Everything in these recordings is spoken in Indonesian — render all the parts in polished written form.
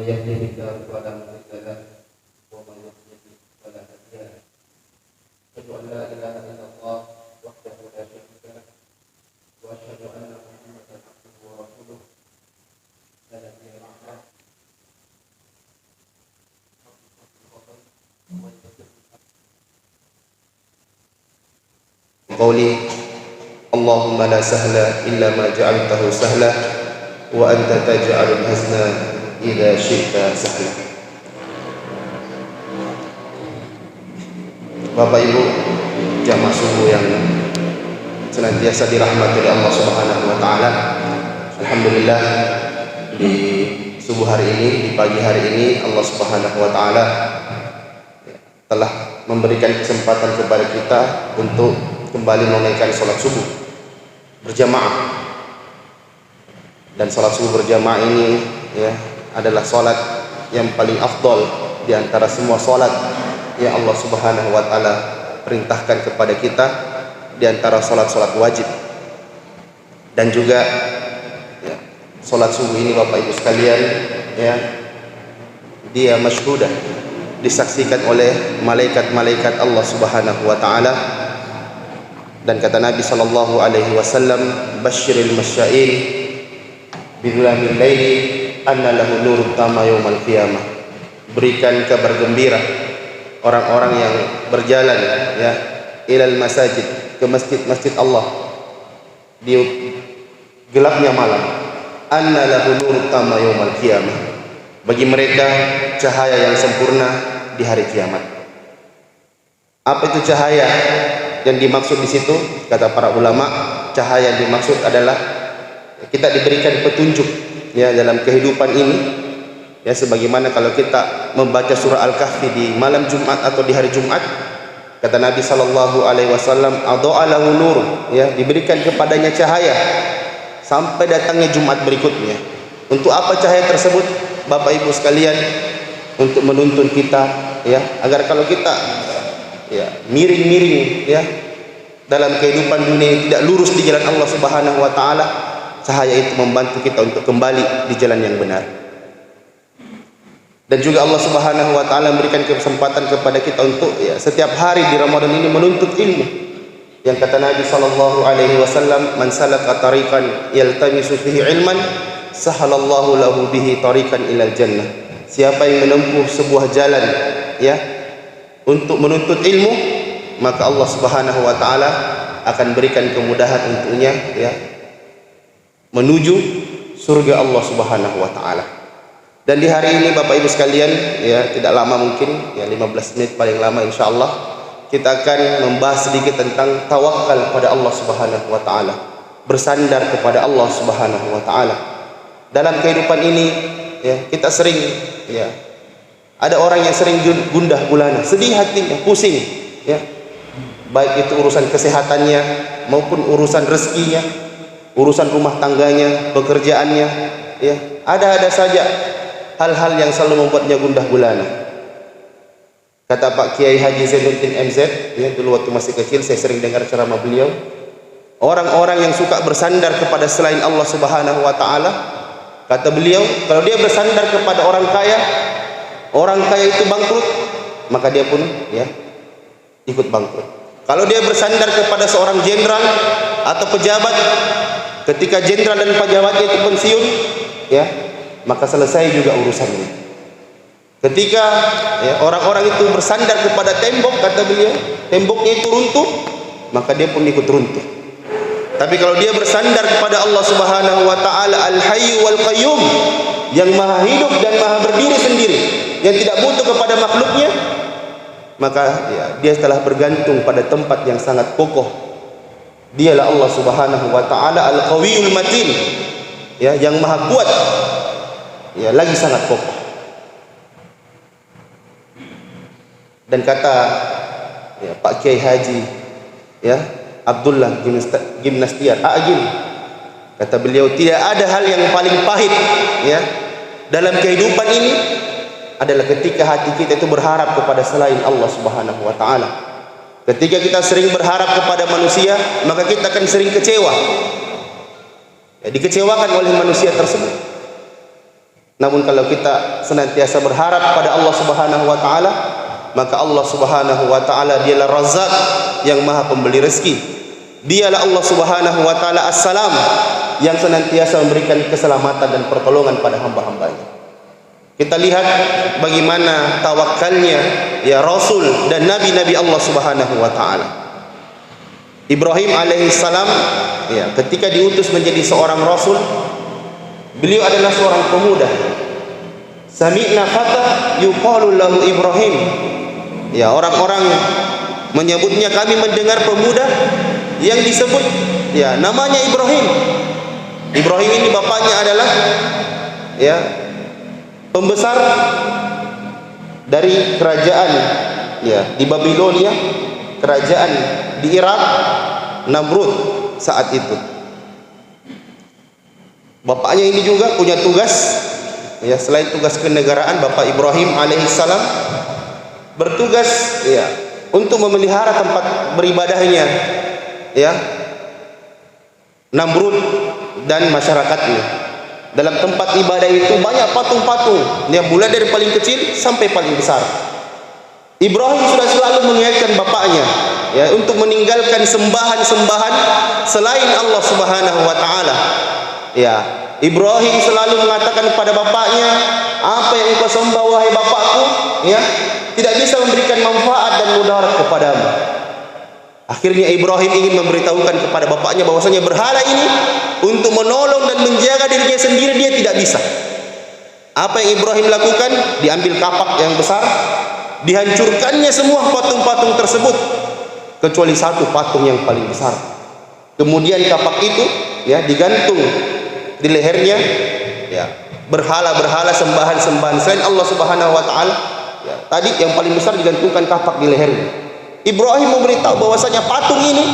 يهده الله فلا مضل له ومن يضلل فلا هادي له. أشهد أن لا إله إلا الله وحده لا شريك له وأشهد أن محمدا عبده ورسوله لا نبي بعده. قولي اللهم لا سهل إلا ما جعلته سهلا وأنت تجعل الحزن إذا شئت سهلا. Bapak Ibu jamaah subuh yang senantiasa dirahmati oleh Allah Subhanahu wa taala. Alhamdulillah, di subuh hari ini, di pagi hari ini Allah Subhanahu wa taala telah memberikan kesempatan kepada kita untuk kembali menunaikan salat subuh berjamaah. Dan salat subuh berjamaah ini adalah salat yang paling afdal di antara semua salat yang Allah Subhanahu wa taala perintahkan kepada kita di antara salat-salat wajib. Dan juga salat subuh ini Bapak Ibu sekalian dia masyhudah, disaksikan oleh malaikat-malaikat Allah Subhanahu wa taala. Dan kata Nabi sallallahu alaihi wasallam, basyiril masya'in bidzulamil laili anna lahu nurut tama yaumal qiyamah. Berikan kabar gembira orang-orang yang berjalan ilal masajid, ke masjid-masjid Allah di gelapnya malam. Anna lahu nurut tama yaumal qiyamah. Bagi mereka cahaya yang sempurna di hari kiamat. Apa itu cahaya yang dimaksud di situ? Kata para ulama, cahaya yang dimaksud adalah kita diberikan petunjuk dalam kehidupan ini, sebagaimana kalau kita membaca surah Al-Kahfi di malam Jumat atau di hari Jumat, kata Nabi sallallahu alaihi wasallam, adha'a lahu nur, diberikan kepadanya cahaya sampai datangnya Jumat berikutnya. Untuk apa cahaya tersebut Bapak Ibu sekalian? Untuk menuntun kita agar kalau kita miring-miring dalam kehidupan dunia tidak lurus di jalan Allah Subhanahu wa taala, cahaya itu membantu kita untuk kembali di jalan yang benar. Dan juga Allah Subhanahu wa taala memberikan kesempatan kepada kita untuk setiap hari di Ramadan ini menuntut ilmu. Yang kata Nabi sallallahu alaihi wasallam, man salaka tariqan yaltamisu fihi ilman sahalallahu lahu bihi tariqan ilal jannah. Siapa yang menempuh sebuah jalan untuk menuntut ilmu, maka Allah Subhanahu wa taala akan berikan kemudahan untuknya menuju surga Allah Subhanahu wa taala. Dan di hari ini Bapak Ibu sekalian, tidak lama mungkin 15 menit paling lama insyaallah, kita akan membahas sedikit tentang tawakal pada Allah Subhanahu wa taala, bersandar kepada Allah Subhanahu wa taala. Dalam kehidupan ini kita sering ada orang yang sering gundah gulana, sedih hatinya, pusing baik itu urusan kesehatannya maupun urusan rezekinya, urusan rumah tangganya, pekerjaannya, ada saja hal-hal yang selalu membuatnya gundah gulana. Kata Pak Kiai Haji Zainuddin MZ, dulu waktu masih kecil saya sering dengar ceramah beliau, orang-orang yang suka bersandar kepada selain Allah Subhanahu wa taala, kata beliau, kalau dia bersandar kepada orang kaya itu bangkrut, maka dia pun ikut bangkrut. Kalau dia bersandar kepada seorang jenderal atau pejabat, ketika jenderal dan pejabatnya itu pensiun, maka selesai juga urusannya. Ketika orang-orang itu bersandar kepada tembok, kata beliau, temboknya itu runtuh, maka dia pun ikut runtuh. Tapi kalau dia bersandar kepada Allah Subhanahu wa taala Al-Hayyu wal Qayyum, yang maha hidup dan maha berdiri sendiri, yang tidak butuh kepada makhluknya, maka dia telah bergantung pada tempat yang sangat kokoh. Dialah Allah Subhanahu wa taala Al-Qawiyul Matin, yang maha kuat, lagi sangat kokoh. Dan kata Pak Kiai Haji Abdullah Gimnastiar Agim, kata beliau, tidak ada hal yang paling pahit dalam kehidupan ini adalah ketika hati kita itu berharap kepada selain Allah Subhanahu wa taala. Ketika kita sering berharap kepada manusia, maka kita akan sering kecewa, dikecewakan oleh manusia tersebut. Namun kalau kita senantiasa berharap pada Allah Subhanahu wa taala, maka Allah Subhanahu wa taala dialah Razzaq yang Maha pemberi rezeki. Dialah Allah Subhanahu wa taala As-Salam yang senantiasa memberikan keselamatan dan pertolongan pada hamba-hambanya. Kita lihat bagaimana tawakalnya ya Rasul dan nabi-nabi Allah Subhanahu wa taala. Ibrahim alaihissalam ya, ketika diutus menjadi seorang rasul, beliau adalah seorang pemuda. Sami'na fata yuqalu lahu Ibrahim. Ya, orang-orang menyebutnya, kami mendengar pemuda yang disebut ya namanya Ibrahim. Ibrahim ini bapaknya adalah ya pembesar dari kerajaan ya di Babilonia, kerajaan di Irak, Namrud saat itu. Bapaknya ini juga punya tugas ya, selain tugas kenegaraan, Bapak Ibrahim alaihissalam bertugas ya untuk memelihara tempat beribadahnya ya Namrud dan masyarakatnya. Dalam tempat ibadah itu banyak patung-patung yang mulai dari paling kecil sampai paling besar. Ibrahim sudah selalu mengingatkan bapaknya ya untuk meninggalkan sembahan-sembahan selain Allah Subhanahu wa taala. Ya, Ibrahim selalu mengatakan kepada bapaknya, apa yang engkau sembah wahai bapakku ya tidak bisa memberikan manfaat dan mudarat kepadamu. Akhirnya Ibrahim ingin memberitahukan kepada bapaknya bahwasanya berhala ini untuk menolong dan menjaga dirinya sendiri dia tidak bisa. Apa yang Ibrahim lakukan? Diambil kapak yang besar, dihancurkannya semua patung-patung tersebut kecuali satu patung yang paling besar. Kemudian kapak itu ya digantung di lehernya ya berhala-berhala sembahan-sembahan selain Allah Subhanahu wa taala ya, tadi yang paling besar digantungkan kapak di lehernya. Ibrahim memberitahu bahwasanya patung ini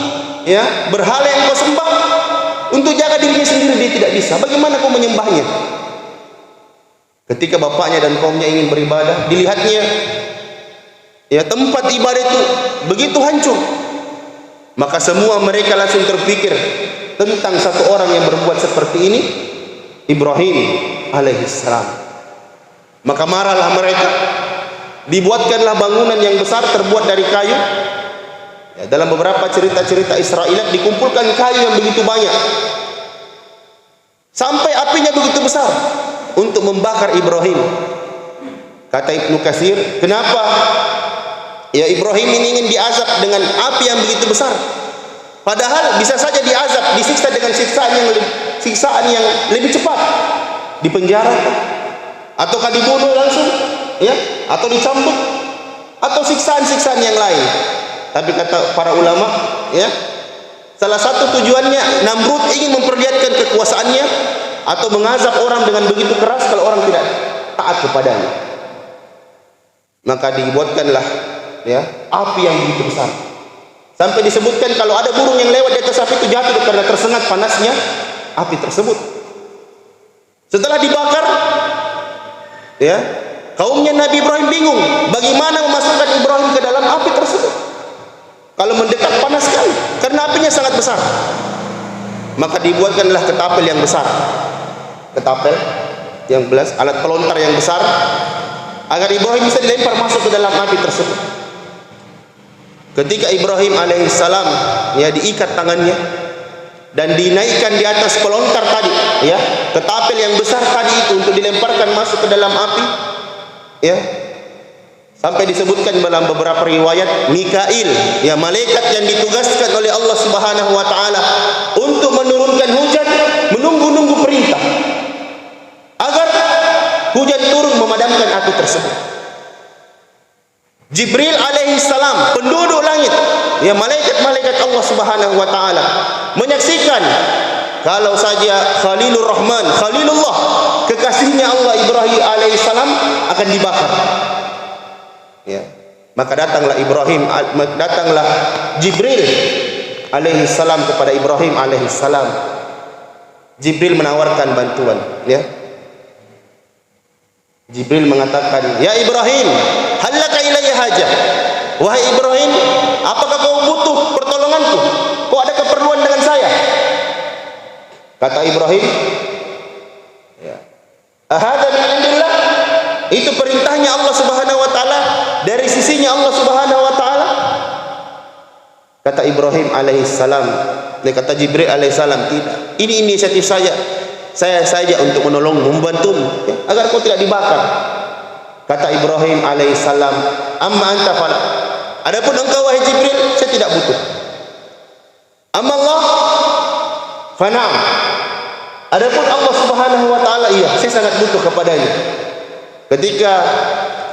ya berhala yang kau sembah untuk jaga dirinya sendiri dia tidak bisa. Bagaimana kau menyembahnya? Ketika bapaknya dan kaumnya ingin beribadah, dilihatnya ya tempat ibadah itu begitu hancur. Maka semua mereka langsung terpikir tentang satu orang yang berbuat seperti ini, Ibrahim alaihissalam. Maka marahlah mereka. Dibuatkanlah bangunan yang besar terbuat dari kayu ya, dalam beberapa cerita-cerita Israeliat dikumpulkan kayu yang begitu banyak sampai apinya begitu besar untuk membakar Ibrahim. Kata Ibnu Katsir, kenapa ya Ibrahim ini ingin diazab dengan api yang begitu besar, padahal bisa saja diazab, disiksa dengan siksaan yang lebih cepat, dipenjara ataukah dibunuh langsung ya, atau dicambuk atau siksaan-siksaan yang lain. Tapi kata para ulama ya, salah satu tujuannya Namrud ingin memperlihatkan kekuasaannya atau mengazab orang dengan begitu keras kalau orang tidak taat kepadanya. Maka dibuatkanlah ya api yang begitu besar sampai disebutkan kalau ada burung yang lewat di atas api itu jatuh karena tersengat panasnya api tersebut. Setelah dibakar ya, kaumnya Nabi Ibrahim bingung bagaimana memasukkan Ibrahim ke dalam api tersebut. Kalau mendekat panas sekali karena apinya sangat besar. Maka dibuatkanlah ketapel yang besar, ketapel yang belas, alat pelontar yang besar agar Ibrahim bisa dilempar masuk ke dalam api tersebut. Ketika Ibrahim alaihissalam ya diikat tangannya dan dinaikkan di atas pelontar tadi ya, ketapel yang besar tadi itu untuk dilemparkan masuk ke dalam api ya, sampai disebutkan dalam beberapa riwayat Mikail ya malaikat yang ditugaskan oleh Allah Subhanahu wa taala untuk menurunkan hujan menunggu-nunggu perintah agar hujan turun memadamkan api tersebut. Jibril alaihissalam penduduk langit ya malaikat-malaikat Allah Subhanahu wa taala menyaksikan kalau saja Khalilur Rahman, Khalilullah, kekasihnya Allah Ibrahim alaihissalam akan dibakar. Ya. Maka datanglah Jibril alaihissalam kepada Ibrahim alaihissalam. Jibril menawarkan bantuan, ya. Jibril mengatakan, "Ya Ibrahim, halaka ilayya hajah." Wahai Ibrahim, apakah kau butuh pertolonganku? Kau ada keperluan dengan saya? Kata Ibrahim, ya. Ahada min Itu perintahnya Allah Subhanahu wa taala, dari sisinya Allah Subhanahu wa taala. Kata Ibrahim alaihissalam, kata Jibril alaihissalam, tidak. Ini inisiatif saya saja untuk menolongmu, membantumu, ya, agar kau tidak dibakar. Kata Ibrahim alaihissalam, amma anta fala. Adapun engkau wahai Jibril, saya tidak butuh. Amma Allah fana'am. Adapun Allah Subhanahu wa taala, iya, saya sangat butuh kepadanya. Ketika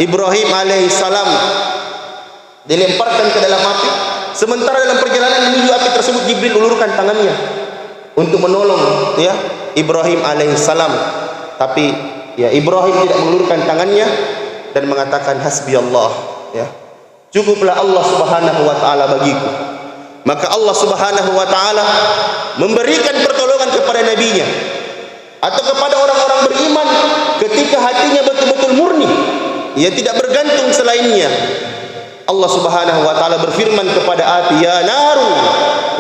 Ibrahim alaihissalam dilemparkan ke dalam api, sementara dalam perjalanan menuju api tersebut, Jibril ulurkan tangannya untuk menolong, ya, Ibrahim alaihissalam. Tapi ya, Ibrahim tidak mengulurkan tangannya dan mengatakan hasbi Allah, ya, cukuplah Allah Subhanahu wa taala bagiku. Maka Allah Subhanahu wa taala memberikan pertolongan kepada nabinya atau kepada orang-orang beriman ketika hatinya betul-betul murni, ia tidak bergantung selainnya. Allah Subhanahu wa taala berfirman kepada api, ya naru,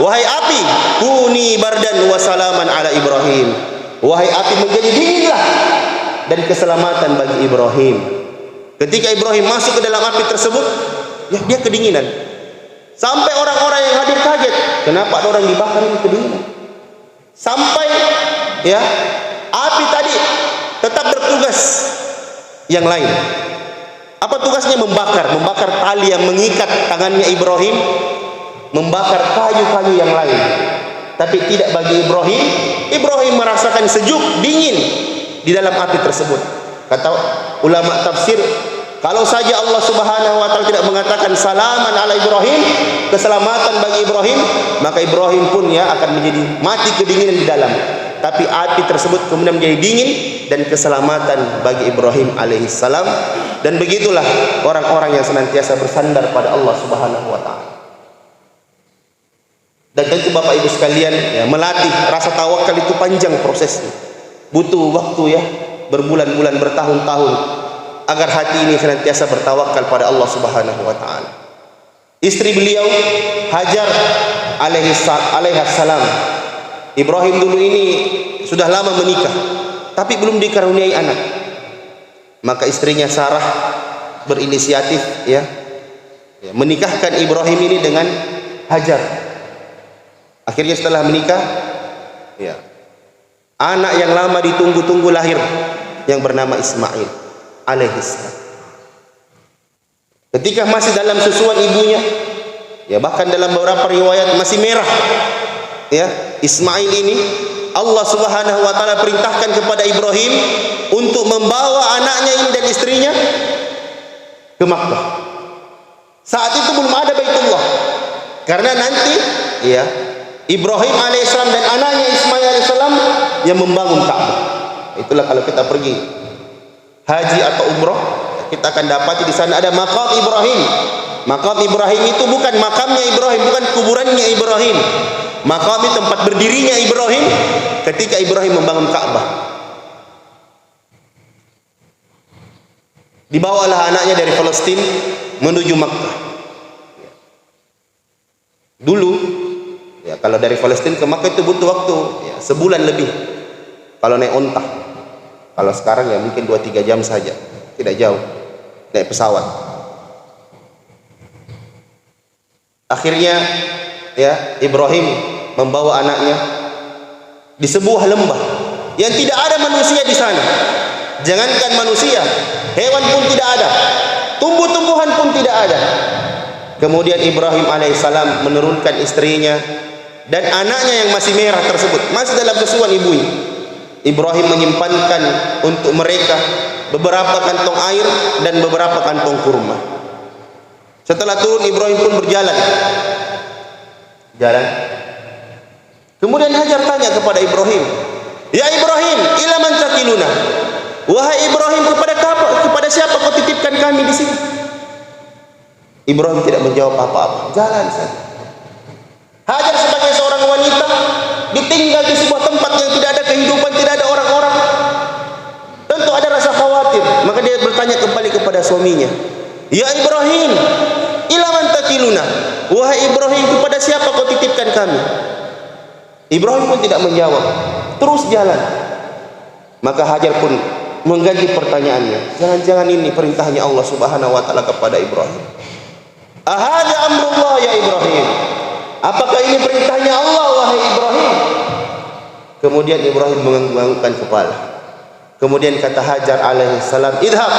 wahai api, kuni bardan wa salaman ala Ibrahim. Wahai api, menjadi dinginlah dan keselamatan bagi Ibrahim. Ketika Ibrahim masuk ke dalam api tersebut, ya, dia kedinginan. Sampai orang-orang yang hadir kaget, kenapa ada orang dibakar ini kedinginan? Sampai ya, api tadi tetap bertugas yang lain. Apa tugasnya? Membakar tali yang mengikat tangannya Ibrahim, membakar kayu-kayu yang lain. Tapi tidak bagi Ibrahim. Ibrahim merasakan sejuk, dingin di dalam api tersebut. Kata ulama tafsir, kalau saja Allah Subhanahu wa taala tidak mengatakan salaman ala Ibrahim, keselamatan bagi Ibrahim, maka Ibrahim pun ya akan menjadi mati kedinginan di dalam. Tapi api tersebut kemudian menjadi dingin dan keselamatan bagi Ibrahim alaihissalam. Dan begitulah orang-orang yang senantiasa bersandar pada Allah Subhanahu wa taala. Dan tentu Bapak Ibu sekalian, ya, melatih rasa tawakal itu panjang prosesnya. Butuh waktu, ya, berbulan-bulan, bertahun-tahun, agar hati ini senantiasa bertawakal pada Allah Subhanahu wa taala. Istri beliau Hajar alaihissalam, Ibrahim dulu ini sudah lama menikah, tapi belum dikaruniai anak. Maka istrinya Sarah berinisiatif, ya, menikahkan Ibrahim ini dengan Hajar. Akhirnya setelah menikah, ya, anak yang lama ditunggu-tunggu lahir, yang bernama Ismail alaihissalam. Ketika masih dalam susuan ibunya, ya, bahkan dalam beberapa riwayat masih merah, ya, Ismail ini, Allah Subhanahu wa taala perintahkan kepada Ibrahim untuk membawa anaknya ini dan istrinya ke Makkah. Saat itu belum ada Baitullah, karena nanti, ya, Ibrahim alaihissalam dan anaknya Ismail alaihissalam yang membangun Ka'bah. Itulah kalau kita pergi haji atau umrah, kita akan dapati di sana ada makam Ibrahim. Makam Ibrahim itu bukan makamnya Ibrahim, bukan kuburannya Ibrahim. Makam itu tempat berdirinya Ibrahim ketika Ibrahim membangun Ka'bah. Dibawalah anaknya dari Palestina menuju Makkah. Dulu, ya, kalau dari Palestina ke Makkah itu butuh waktu, ya, sebulan lebih kalau naik onta. Kalau sekarang ya mungkin 2-3 jam saja, tidak jauh, naik pesawat. Akhirnya, ya, Ibrahim membawa anaknya di sebuah lembah yang tidak ada manusia di sana. Jangankan manusia, hewan pun tidak ada, tumbuh-tumbuhan pun tidak ada. Kemudian Ibrahim alaihissalam menurunkan istrinya dan anaknya yang masih merah tersebut, masih dalam susuan ibunya. Ibrahim menyimpankan untuk mereka beberapa kantong air dan beberapa kantong kurma. Setelah turun, Ibrahim pun berjalan. Kemudian Hajar tanya kepada Ibrahim, ya Ibrahim, ila man takiluna? Wahai Ibrahim, kepada siapa kau titipkan kami di sini? Ibrahim tidak menjawab apa-apa, jalan saja. Hajar sebagai seorang wanita ditinggal di sebuah tempat yang tidak ada kehidupan, tidak ada orang-orang, tentu ada rasa khawatir. Maka dia bertanya kembali kepada suaminya, ya Ibrahim, ila man takiluna? Wahai Ibrahim, kepada siapa kau titipkan kami? Ibrahim pun tidak menjawab, terus jalan. Maka Hajar pun mengganti pertanyaannya. Jangan-jangan ini perintahnya Allah Subhanahu wa taala kepada Ibrahim. Ahada amrullah ya Ibrahim. Apakah ini perintahnya Allah wahai Ibrahim? Kemudian Ibrahim mengangguk-anggukkan kepala. Kemudian kata Hajar alaihi salam, "Idhab."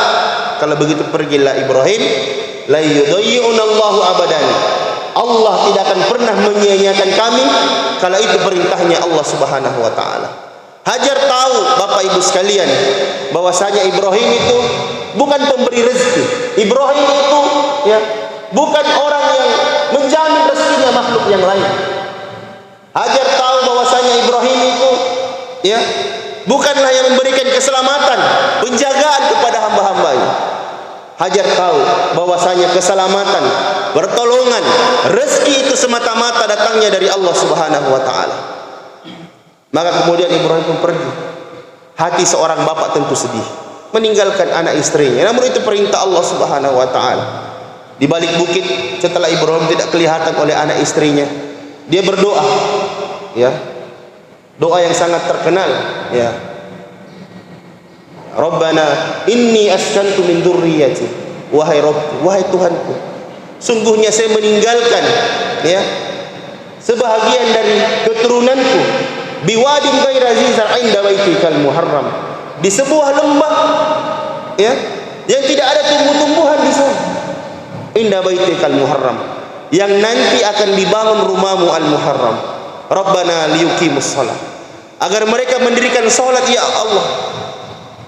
Kalau begitu pergilah Ibrahim. La yudayyi'unallahu abadan. Allah tidak akan pernah menyia-nyiakan kami kalau itu perintahnya Allah Subhanahu wa taala. Hajar tahu Bapak Ibu sekalian bahwasanya Ibrahim itu bukan pemberi rezeki. Ibrahim itu ya bukan orang yang menjamin rezekinya makhluk yang lain. Hajar tahu bahwasanya Ibrahim itu ya bukanlah yang memberikan keselamatan, penjagaan kepada hamba-hambanya. Hajar tahu bahwasanya keselamatan, pertolongan, rezeki itu semata-mata datangnya dari Allah Subhanahu wa taala. Maka kemudian Ibrahim pun pergi. Hati seorang bapak tentu sedih, meninggalkan anak istrinya. Namun itu perintah Allah Subhanahu wa taala. Di balik bukit setelah Ibrahim tidak kelihatan oleh anak istrinya, dia berdoa. Ya. Doa yang sangat terkenal, ya. Rabbana inni askantu min dzurriyyati. Wahai Rabb, wahai Tuhanku, sungguhnya saya meninggalkan ya sebahagian dari keturunanku biwadin ghaira zizar inda baitikal muharram, di sebuah lembah ya yang tidak ada tumbuh-tumbuhan di sana, inda baitikal muharram, yang nanti akan dibangun rumahmu al-muharram. Rabbana liyuqimus shalah, agar mereka mendirikan salat ya Allah.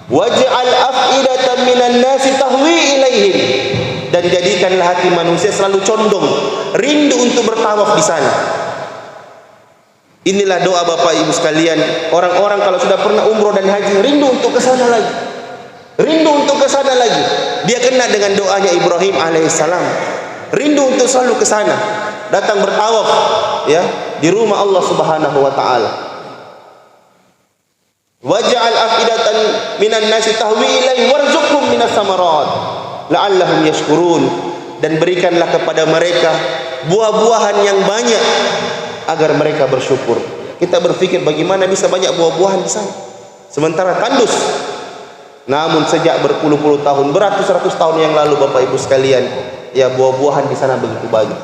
Waj'al af'idatan minan nasi tahwi ilaihim, dan jadikanlah hati manusia selalu condong, rindu untuk bertawaf di sana. Inilah doa Bapak Ibu sekalian, orang-orang kalau sudah pernah umroh dan haji rindu untuk ke sana lagi. Rindu untuk ke sana lagi. Dia kena dengan doanya Ibrahim alaihissalam. Rindu untuk selalu ke sana, datang bertawaf ya di rumah Allah Subhanahu wa taala. Waj'al afidatan minan nasi tahwi ilaihi warzuqhum minas samarat la'allahum yashkurun, dan berikanlah kepada mereka buah-buahan yang banyak agar mereka bersyukur. Kita berpikir bagaimana bisa banyak buah-buahan di sana sementara tandus. Namun sejak berpuluh-puluh tahun, beratus-ratus tahun yang lalu Bapak Ibu sekalian, ya buah-buahan di sana begitu banyak.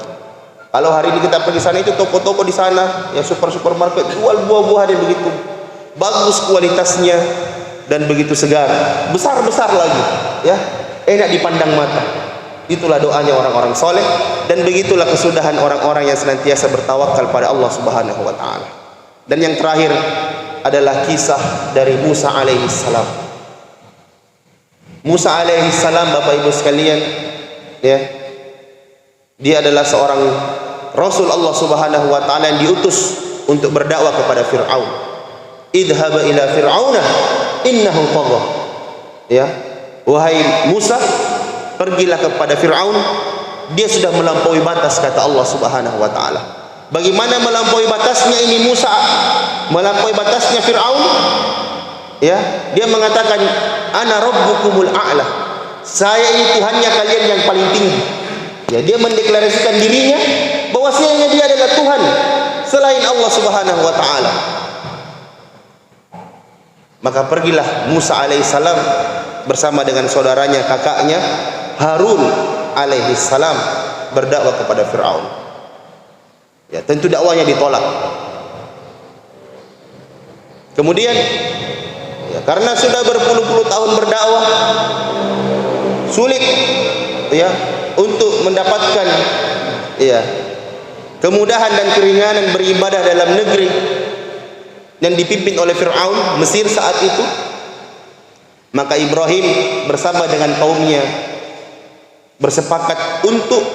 Kalau hari ini kita pergi sana, itu toko-toko di sana, ya supermarket jual buah-buahan yang begitu bagus kualitasnya dan begitu segar, besar-besar lagi, ya enak dipandang mata. Itulah doanya orang-orang soleh, dan begitulah kesudahan orang-orang yang senantiasa bertawakal pada Allah Subhanahu wa taala. Dan yang terakhir adalah kisah dari Musa alaihi salam. Musa alaihi salam Bapak Ibu sekalian, ya, dia adalah seorang Rasul Allah Subhanahu wa taala yang diutus untuk berdakwah kepada Fir'aun. Idhab ila fir'auna innahu tagha. Ya, wahai Musa, pergilah kepada Fir'aun, dia sudah melampaui batas, kata Allah Subhanahu wa taala. Bagaimana melampaui batasnya ini Musa? Melampaui batasnya Fir'aun, ya, dia mengatakan ana rabbukumul a'la, saya ini Tuhannya kalian yang paling tinggi. Ya, dia mendeklarasikan dirinya bahwasanya dia adalah Tuhan selain Allah Subhanahu wa taala. Maka pergilah Musa alaihissalam bersama dengan saudaranya, kakaknya Harun alaihissalam, berdakwah kepada Fir'aun. Ya, tentu dakwanya ditolak. Kemudian ya, karena sudah berpuluh-puluh tahun berdakwah, sulit ya untuk mendapatkan ya kemudahan dan keringanan beribadah dalam negeri yang dipimpin oleh Fir'aun, Mesir saat itu. Maka Ibrahim bersama dengan kaumnya bersepakat untuk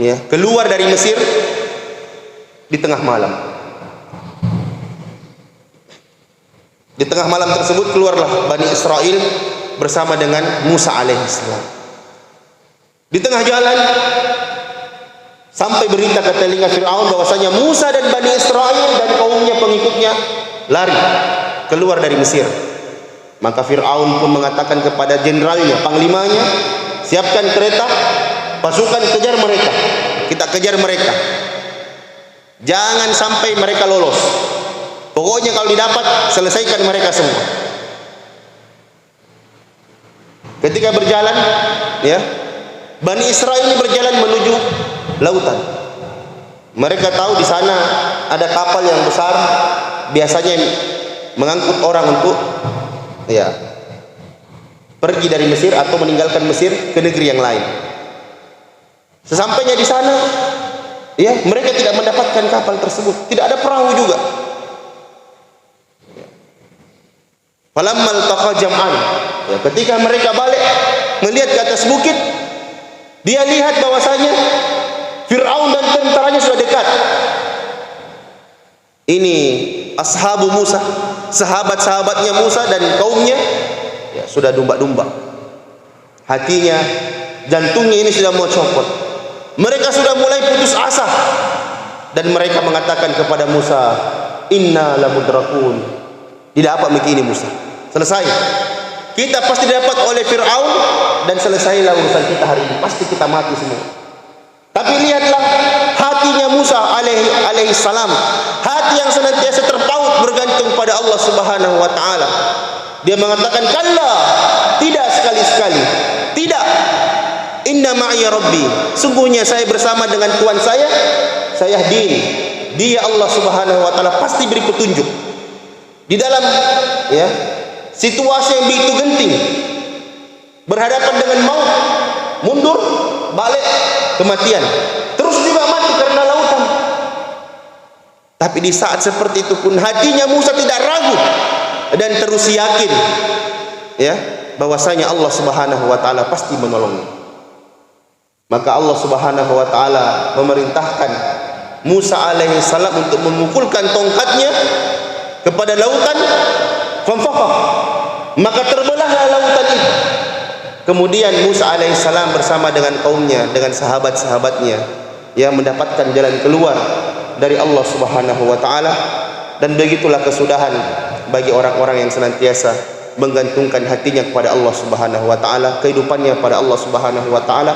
ya keluar dari Mesir di tengah malam. Di tengah malam tersebut keluarlah Bani Israel bersama dengan Musa alaihissalam. Di tengah jalan sampai berita ke telinga Fir'aun bahwasanya Musa dan Bani Israel dan kaumnya pengikutnya lari keluar dari Mesir. Maka Fir'aun pun mengatakan kepada jenderalnya, panglimanya, siapkan kereta, pasukan kejar mereka. Kita kejar mereka. Jangan sampai mereka lolos. Pokoknya kalau didapat, selesaikan mereka semua. Ketika berjalan, ya, Bani Israel ini berjalan menuju lautan. Mereka tahu di sana ada kapal yang besar, biasanya mengangkut orang untuk, ya, pergi dari Mesir atau meninggalkan Mesir ke negeri yang lain. Sesampainya di sana, ya, mereka tidak mendapatkan kapal tersebut, tidak ada perahu juga. Falammal taqa jam'an, ya, ketika mereka balik melihat ke atas bukit, dia lihat bahwasanya Fir'aun dan tentaranya sudah dekat. Ini ashabu Musa, sahabat-sahabatnya Musa dan kaumnya, ya, sudah dumba-dumba. Hatinya, jantungnya ini sudah mau copot. Mereka sudah mulai putus asa dan mereka mengatakan kepada Musa, inna lamudrakun. Tidak apa begini Musa, selesai. Kita pasti dapat oleh Fir'aun dan selesailah urusan kita hari ini. Pasti kita mati semua. Tapi lihatlah hatinya Musa alaihi salam, hati yang senantiasa terpaut bergantung pada Allah Subhanahu wa taala. Dia mengatakan, kalla, tidak, sekali-sekali tidak. Inna ma'iya rabbi, sungguhnya saya bersama dengan Tuhan saya yahdin. Dia Allah Subhanahu wa taala pasti beri petunjuk. Di dalam, ya, situasi yang begitu genting, berhadapan dengan maut, mundur, balik, kematian, terus juga mati karena lautan. Tapi di saat seperti itu pun hatinya Musa tidak ragu dan terus yakin, ya, bahwasanya Allah Subhanahu wa taala pasti menolongnya. Maka Allah Subhanahu wa taala memerintahkan Musa alaihi salam untuk memukulkan tongkatnya kepada lautan, fanfaqah, maka terbelahlah lautan itu. Kemudian Musa alaihi salam bersama dengan kaumnya, dengan sahabat-sahabatnya, yang mendapatkan jalan keluar dari Allah Subhanahu wa taala. Dan begitulah kesudahan bagi orang-orang yang senantiasa menggantungkan hatinya kepada Allah Subhanahu wa taala, kehidupannya pada Allah Subhanahu wa taala.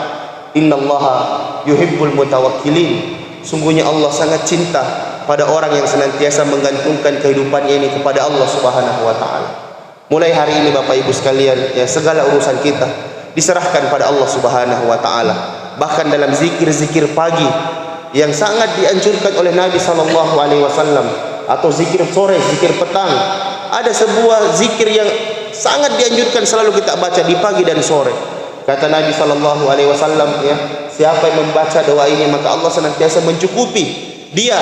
Innallaha yuhibbul mutawakkilin. Sungguhnya Allah sangat cinta pada orang yang senantiasa menggantungkan kehidupannya ini kepada Allah Subhanahu wa taala. Mulai hari ini Bapak Ibu sekalian, ya, segala urusan kita diserahkan pada Allah Subhanahu wa taala. Bahkan dalam zikir-zikir pagi yang sangat dianjurkan oleh Nabi sallallahu alaihi wasallam, atau zikir sore, zikir petang, ada sebuah zikir yang sangat dianjurkan selalu kita baca di pagi dan sore. Kata Nabi sallallahu alaihi wasallam, ya, siapa yang membaca doa ini maka Allah senantiasa mencukupi dia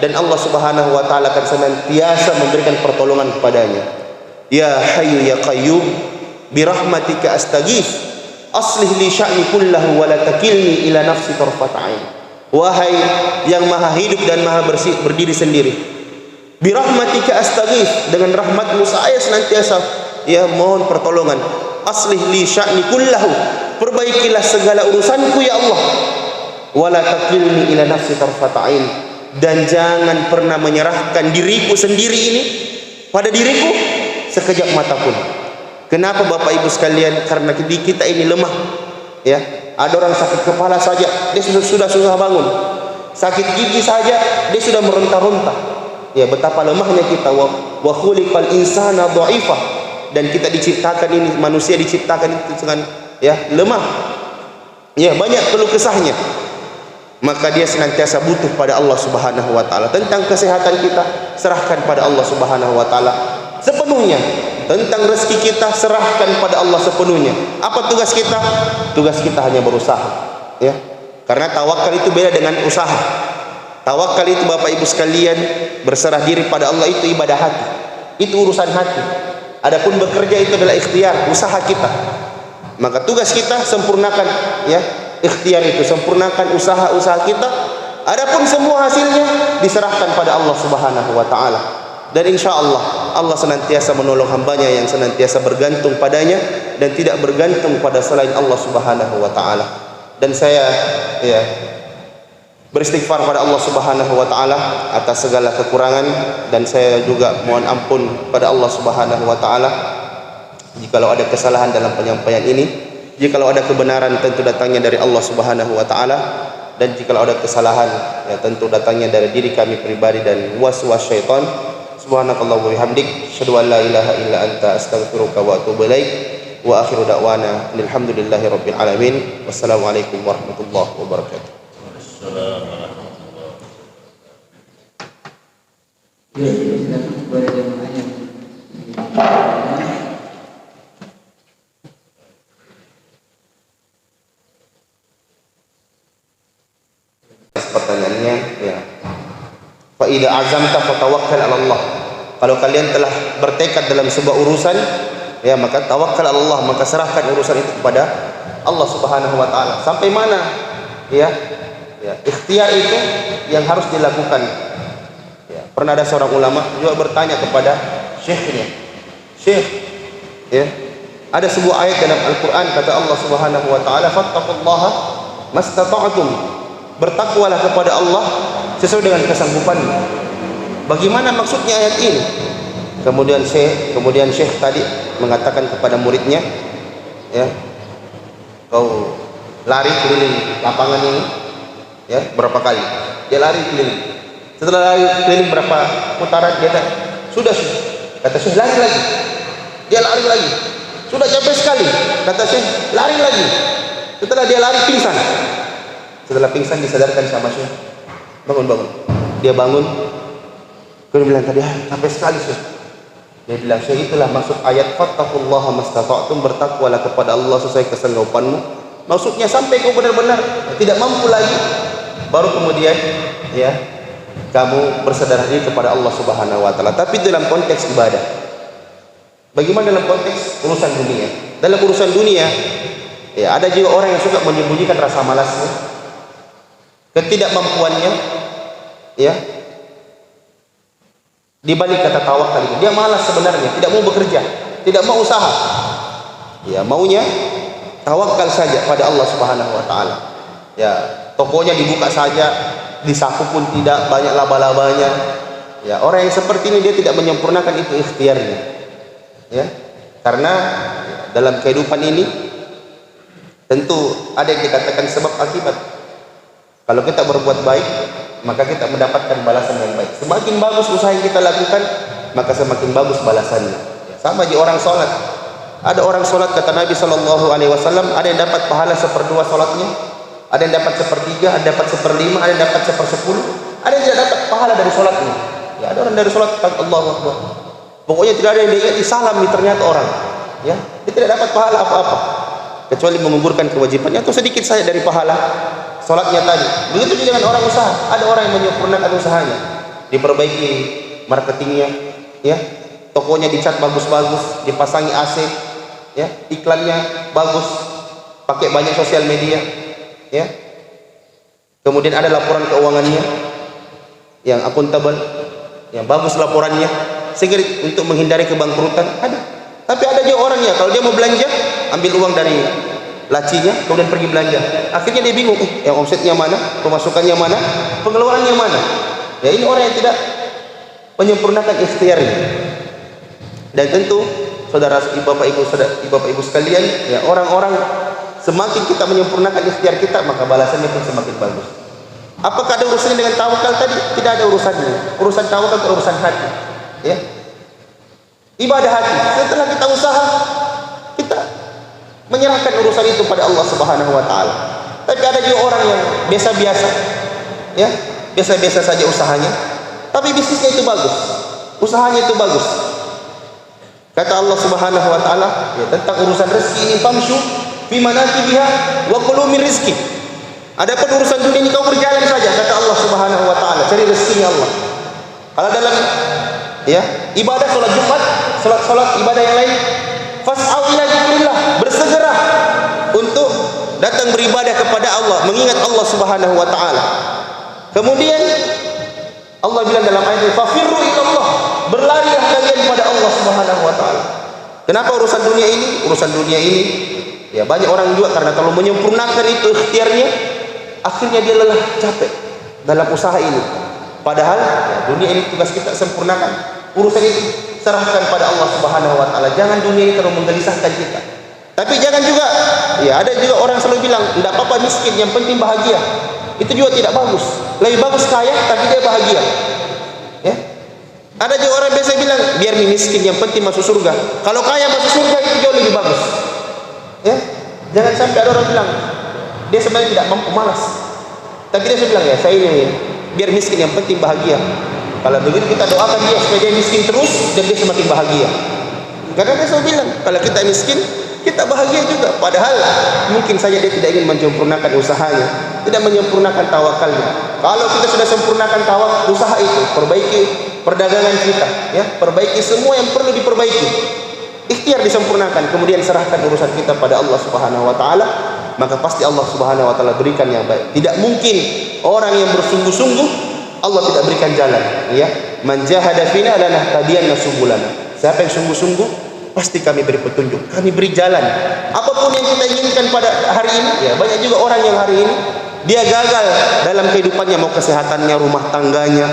dan Allah Subhanahu wa taala akan senantiasa memberikan pertolongan kepadanya. Ya Hayyu ya Qayyum bi rahmatika astaghits aslih li sya'ni kullahu wa la takilni ila nafsi tarfat ain. Wahai yang maha hidup dan maha bersih, berdiri sendiri, bi rahmatika astaghits, dengan rahmatmu saya senantiasa, ya, mohon pertolongan. Aslih li sya'ni kullahu, perbaikilah segala urusanku ya Allah. Wala takilni ila nafsi tarfat ain, dan jangan pernah menyerahkan diriku sendiri ini pada diriku sekejap mata pun. Kenapa Bapak Ibu sekalian? Karena kita ini lemah, ya. Ada orang sakit kepala saja dia sudah susah bangun, sakit gigi saja dia sudah meronta-ronta. Ya, betapa lemahnya kita. Wa khuliqal insana dha'ifah, dan kita diciptakan ini, manusia diciptakan itu dengan, ya, lemah, ya, banyak keluh kesahnya. Maka dia senantiasa butuh pada Allah Subhanahu wa taala. Tentang kesehatan kita serahkan pada Allah Subhanahu wa taala sepenuhnya. Tentang rezeki kita serahkan pada Allah sepenuhnya. Apa tugas kita? Tugas kita hanya berusaha, ya. Karena tawakal itu beda dengan usaha. Tawakal itu Bapak Ibu sekalian, berserah diri pada Allah, itu ibadah hati, itu urusan hati. Adapun bekerja itu adalah ikhtiar, usaha kita. Maka tugas kita sempurnakan, ya, ikhtiar itu, sempurnakan usaha-usaha kita. Adapun semua hasilnya diserahkan pada Allah Subhanahu wa taala. Dan insya Allah Allah senantiasa menolong hambanya yang senantiasa bergantung padanya dan tidak bergantung pada selain Allah Subhanahu wa taala. Dan saya, ya, beristighfar pada Allah Subhanahu wa taala atas segala kekurangan, dan saya juga mohon ampun pada Allah Subhanahu wa taala jikalau ada kesalahan dalam penyampaian ini. Jikalau ada kebenaran tentu datangnya dari Allah Subhanahu wa taala, dan jikalau ada kesalahan, ya, tentu datangnya dari diri kami pribadi dan waswas syaitan. Subhanakallah wa bihamdik, asyhadu an la ilaha illa anta, astaghfiruka wa atubu ilaik. Wa akhiru da'wana alhamdulillahi rabbil alamin. Wassalamualaikum warahmatullahi wabarakatuh. Ya, silakan kepada jemaah yang pertanyaannya ya. Fa idza azamta fatawakkal 'ala Allah. Kalau kalian telah bertekad dalam sebuah urusan, ya maka tawakkal 'ala Allah, maka serahkan urusan itu kepada Allah Subhanahu wa taala. Sampai mana? Ya. Ya, ikhtiar itu yang harus dilakukan. Ya, pernah ada seorang ulama juga bertanya kepada syekhnya. Syekh, ya, ada sebuah ayat dalam Al-Qur'an kata Allah Subhanahu wa taala, "Fattaqullaha mastata'tum." Bertakwalah kepada Allah sesuai dengan kesanggupanmu. Bagaimana maksudnya ayat ini? Kemudian Syekh tadi mengatakan kepada muridnya, ya, kau lari keliling lapangan ini, ya, berapa kali? Dia lari keliling. Setelah lari keliling berapa putaran dia tak, sudah. Kata Syekh, lari lagi. Dia lari lagi. Sudah capek sekali. Kata Syekh, lari lagi. Setelah dia lari pingsan. Setelah pingsan disadarkan sama Syekh. Bangun. Dia bangun. Kemudian bilang tadi, capek sekali Syekh. Dia bilang, Syekh, itulah maksud ayat fattaqullaha mastata'tum, bertakwalah kepada Allah sesuai kesanggupanmu. Maksudnya sampai kau benar-benar tidak mampu lagi, baru kemudian ya kamu bersedar diri kepada Allah Subhanahu wa taala. Tapi dalam konteks ibadah. Bagaimana dalam konteks urusan dunia? Dalam urusan dunia, ya ada juga orang yang suka menyembunyikan rasa malasnya, ketidakmampuannya, ya, di balik kata tawakal itu. Dia malas sebenarnya, tidak mau bekerja, tidak mau usaha. Ya, maunya tawakal saja pada Allah Subhanahu wa taala. Ya, tokonya dibuka saja, disapu pun tidak, banyak laba-labanya. Ya, orang yang seperti ini dia tidak menyempurnakan itu ikhtiarnya. Ya, karena dalam kehidupan ini tentu ada yang dikatakan sebab akibat. Kalau kita berbuat baik, maka kita mendapatkan balasan yang baik. Semakin bagus usaha yang kita lakukan, maka semakin bagus balasannya. Ya, sama aja orang sholat. Ada orang sholat kata Nabi Shallallahu Alaihi Wasallam, ada yang dapat pahala 1/2 sholatnya, ada yang dapat 1/3, ada yang dapat 1/5, ada yang dapat 1/10, ada yang tidak dapat pahala dari sholatnya. Ya, ada orang dari sholat Allahu Akbar, pokoknya tidak ada yang dia salam nih, ternyata orang, ya, dia tidak dapat pahala apa-apa kecuali menggugurkan kewajibannya atau sedikit saja dari pahala sholatnya tadi. Begitu juga dengan orang usaha. Ada orang yang menyempurnakan usahanya, diperbaiki marketingnya, ya, tokonya dicat bagus-bagus, dipasangi AC, ya, iklannya bagus, pakai banyak sosial media, ya, kemudian ada laporan keuangannya yang akuntabel, yang bagus laporannya, sehingga untuk menghindari kebangkrutan ada. Tapi ada juga orangnya kalau dia mau belanja, ambil uang dari lacinya, kemudian pergi belanja. Akhirnya dia bingung, yang omsetnya mana, pemasukannya mana, pengeluarannya mana. Ya, ini orang yang tidak menyempurnakan ikhtiarnya. Dan tentu saudara bapak ibu sekalian, ya, orang-orang semakin kita menyempurnakan ikhtiar kita, maka balasannya pun semakin bagus. Apakah ada urusannya dengan tawakal tadi? Tidak ada urusannya. Urusan tawakal itu urusan hati, ya, ibadah hati. Setelah kita usaha, kita menyerahkan urusan itu pada Allah Subhanahu wa taala. Tapi ada juga orang yang biasa-biasa, ya, biasa-biasa saja usahanya, tapi bisnisnya itu bagus, usahanya itu bagus. Kata Allah Subhanahu wa taala, ya, tentang urusan rezeki ini, famshu fi manakibiha wa kulu min rizki. Adapun urusan dunia ini kau berjalan saja, kata Allah Subhanahu wa taala, cari rezekinya Allah. Kalau dalam, ya, ibadah salat Jumat, salat ibadah yang lain, fas'au ila dzikrillah, bersegera untuk datang beribadah kepada Allah, mengingat Allah Subhanahu wa taala. Kemudian Allah bilang dalam ayat, fafirru ilallah, berlarilah kalian pada Allah Subhanahu wa taala. Kenapa urusan dunia ini? Urusan dunia ini, ya, banyak orang juga karena terlalu menyempurnakan itu ikhtiarnya, akhirnya dia lelah, capek dalam usaha ini. Padahal, ya, dunia ini tugas kita sempurnakan, urusan itu serahkan pada Allah Subhanahu wa taala. Jangan dunia ini terlalu menggelisahkan kita. Tapi jangan juga, ya, ada juga orang selalu bilang, tidak apa-apa miskin, yang penting bahagia. Itu juga tidak bagus. Lebih bagus kaya tapi dia bahagia. Ya. Ada juga orang biasa bilang, biar miskin yang penting masuk surga. Kalau kaya masuk surga itu jauh lebih bagus. Ya, jangan sampai ada orang bilang dia sebenarnya tidak mampu, malas. Tapi dia bilang ya, saya ini biar miskin yang penting bahagia. Kalau begitu kita doakan dia supaya dia miskin terus dan dia semakin bahagia. Karena dia selalu bilang kalau kita miskin kita bahagia juga. Padahal mungkin saja dia tidak ingin menyempurnakan usahanya, tidak menyempurnakan tawakalnya. Kalau kita sudah sempurnakan usaha itu, perbaiki perdagangan kita, ya, perbaiki semua yang perlu diperbaiki, ikhtiar disempurnakan, kemudian serahkan urusan kita pada Allah Subhanahu wa taala, maka pasti Allah Subhanahu wa taala berikan yang baik. Tidak mungkin orang yang bersungguh-sungguh Allah tidak berikan jalan, ya. Man jahada fina lanahtadiyanna subulana. Siapa yang sungguh-sungguh, pasti kami beri petunjuk, kami beri jalan. Apapun yang kita inginkan pada hari ini, ya, banyak juga orang yang hari ini dia gagal dalam kehidupannya, mau kesehatannya, rumah tangganya,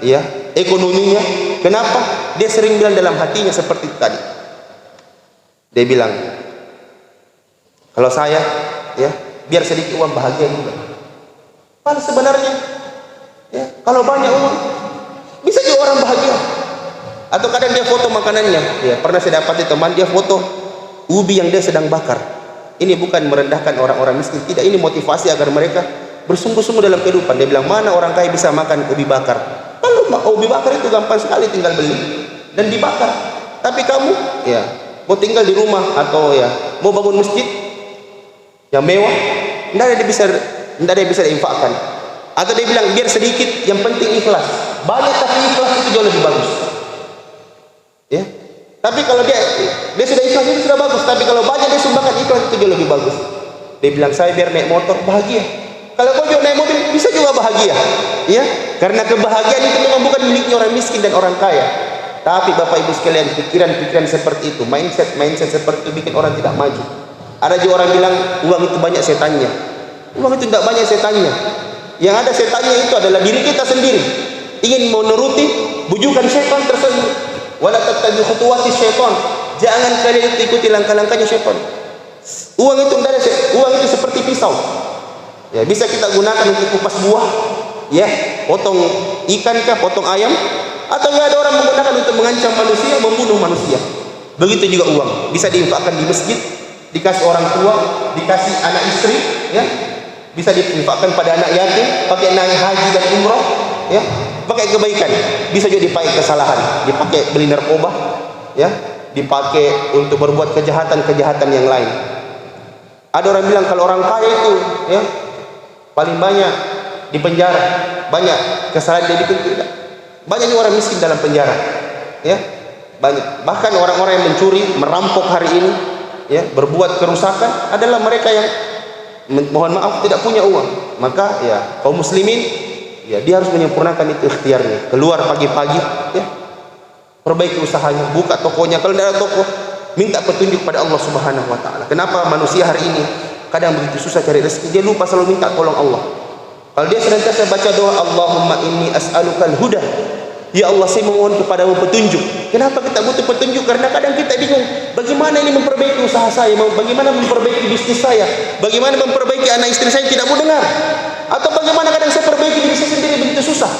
ya, ekonominya. Kenapa? Dia sering bilang dalam hatinya seperti tadi. Dia bilang, kalau saya, ya, biar sedikit uang bahagia juga. Padahal sebenarnya, ya, kalau banyak uang bisa juga orang bahagia. Atau kadang dia foto makanannya, ya, pernah saya dapati teman dia foto ubi yang dia sedang bakar. Ini bukan merendahkan orang-orang miskin, tidak, ini motivasi agar mereka bersungguh-sungguh dalam kehidupan. Dia bilang, mana orang kaya bisa makan ubi bakar? Kalau ubi bakar itu gampang sekali, tinggal beli dan dibakar. Tapi kamu, ya, mau tinggal di rumah atau ya mau bangun masjid yang mewah, tidak ada yang bisa diinfakkan. Atau dia bilang biar sedikit, yang penting ikhlas. Banyak tapi ikhlas itu jauh lebih bagus. Ya, tapi kalau dia sudah ikhlas itu sudah bagus. Tapi kalau banyak dia sumbangkan, ikhlas itu jauh lebih bagus. Dia bilang, saya biar naik motor bahagia. Kalau kau juga naik mobil bisa juga bahagia, ya. Karena kebahagiaan itu memang bukan miliknya orang miskin dan orang kaya. Tapi Bapak Ibu sekalian, pikiran-pikiran seperti itu, mindset seperti itu bikin orang tidak maju. Ada juga orang bilang uang itu banyak setannya. Uang itu tidak banyak setannya. Yang ada setannya itu adalah diri kita sendiri. Ingin menuruti bujukan setan tersebut. Wala tattabi khutuwati syaitan. Jangan kalian ikuti langkah-langkahnya syaitan. Uang itu tidak ada, uang itu seperti pisau. Ya, bisa kita gunakan untuk kupas buah, ya, potong ikan kah, potong ayam, atau ya ada orang menggunakan untuk mengancam manusia, membunuh manusia. Begitu juga uang, bisa diinfakkan di masjid, dikasih orang tua, dikasih anak istri, ya, bisa diinfakkan pada anak yatim, pakai naik haji dan umrah, ya, pakai kebaikan. Bisa juga dipakai kesalahan, dipakai beli narkoba, ya, dipakai untuk berbuat kejahatan yang lain. Ada orang bilang kalau orang kaya itu, ya, paling banyak di penjara, banyak kesalahan dia bikin, tidak. Banyak juga orang miskin dalam penjara, ya, banyak. Bahkan orang-orang yang mencuri, merampok hari ini, ya, berbuat kerusakan adalah mereka yang mohon maaf tidak punya uang. Maka ya kaum muslimin, ya, dia harus menyempurnakan itu ikhtiarnya. Keluar pagi-pagi, ya, perbaiki usahanya, buka tokonya. Kalau tidak ada toko, minta petunjuk pada Allah Subhanahu wa taala. Kenapa manusia hari ini kadang begitu susah cari rezeki? Dia lupa selalu minta tolong Allah. Kalau dia senantiasa baca doa, Allahumma inni as'alukal huda, ya Allah, saya memohon kepadamu petunjuk. Kenapa kita butuh petunjuk? Karena kadang kita bingung, bagaimana ini memperbaiki usaha saya, bagaimana memperbaiki bisnis saya, bagaimana memperbaiki anak istri saya tidak mau dengar, atau bagaimana kadang saya perbaiki diri saya sendiri begitu susah.